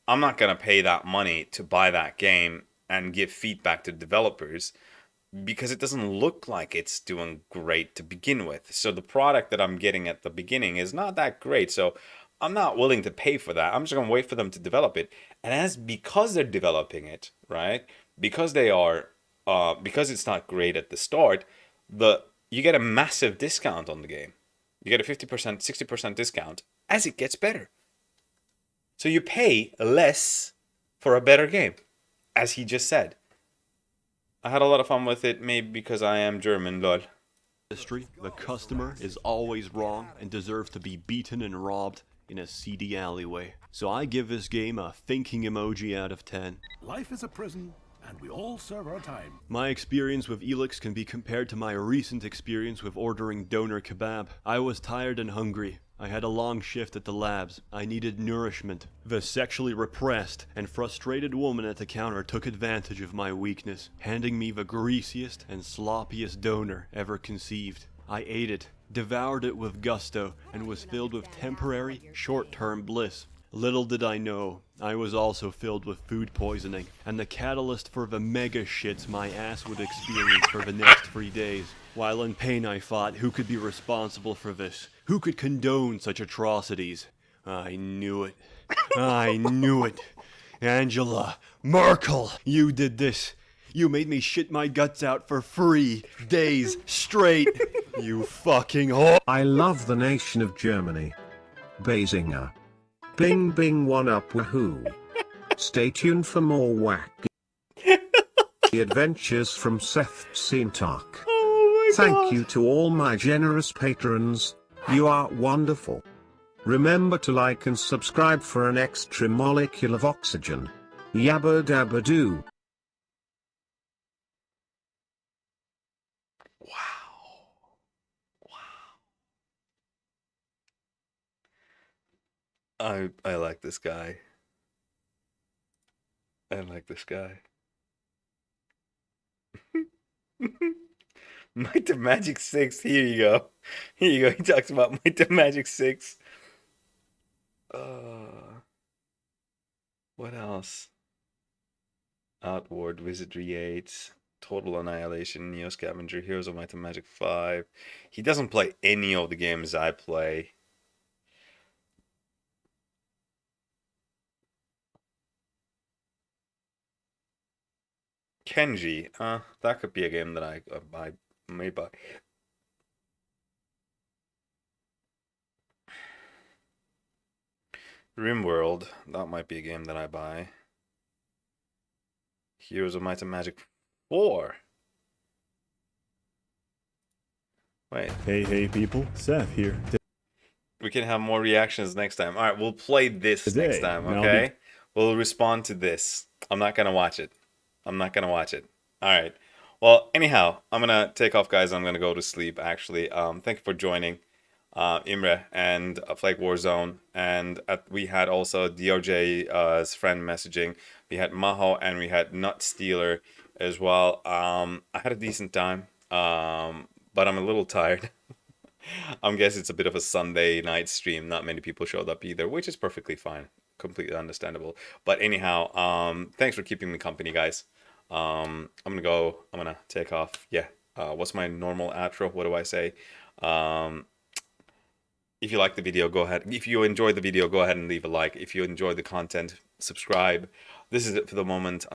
[SPEAKER 1] I'm not gonna pay that money to buy that game and give feedback to developers because it doesn't look like it's doing great to begin with. So the product that I'm getting at the beginning is not that great. So I'm not willing to pay for that. I'm just going to wait for them to develop it. And because they're developing it, right? Because they are, because it's not great at the start, you get a massive discount on the game. You get a 50%, 60% discount as it gets better. So you pay less for a better game, as he just said. I had a lot of fun with it, maybe because I am German, lol.
[SPEAKER 2] The customer is always wrong and deserves to be beaten and robbed in a seedy alleyway. So I give this game a thinking emoji out of 10.
[SPEAKER 4] Life is a prison, and we all serve our time.
[SPEAKER 2] My experience with Elix can be compared to my recent experience with ordering doner kebab. I was tired and hungry. I had a long shift at the labs. I needed nourishment. The sexually repressed and frustrated woman at the counter took advantage of my weakness, handing me the greasiest and sloppiest doner ever conceived. I ate it, devoured it with gusto, and was filled with temporary, short-term bliss. Little did I know, I was also filled with food poisoning, and the catalyst for the mega shits my ass would experience for the next 3 days. While in pain I thought, who could be responsible for this? Who could condone such atrocities? I knew it. I knew it. Angela Merkel, you did this. You made me shit my guts out for 3 days straight. You fucking whore.
[SPEAKER 5] I love the nation of Germany. Basinger. Bing bing one up woohoo. Stay tuned for more whack. The adventures from Seth Sintak. Thank you to all my generous patrons. You are wonderful. Remember to like and subscribe for an extra molecule of oxygen. Yabba dabba doo.
[SPEAKER 1] I like this guy. I like this guy. Might the Magic 6. Here you go. Here you go. He talks about Might the Magic 6. What else? Outward, Wizardry 8, Total Annihilation, Neo Scavenger, Heroes of Might and Magic 5. He doesn't play any of the games I play. Kenji, that could be a game that I may buy. Rimworld, that might be a game that I buy. Heroes of Might and Magic 4. Wait.
[SPEAKER 6] Hey people, Seth here.
[SPEAKER 1] We can have more reactions next time. All right, we'll play this next time, okay? We'll respond to this. I'm not going to watch it. I'm not going to watch it. All right. Well, anyhow, I'm going to take off, guys. I'm going to go to sleep, actually. Thank you for joining, Imre and Flake Warzone. And we had also DOJ's friend messaging. We had Maho and we had Nut Stealer as well. I had a decent time, but I'm a little tired. I'm guessing it's a bit of a Sunday night stream. Not many people showed up either, which is perfectly fine. Completely understandable. But anyhow, thanks for keeping me company, guys. I'm gonna take off. Yeah. What's my normal outro? What do I say? If you like the video, go ahead. If you enjoyed the video, go ahead and leave a like. If you enjoyed the content, subscribe. This is it for the moment.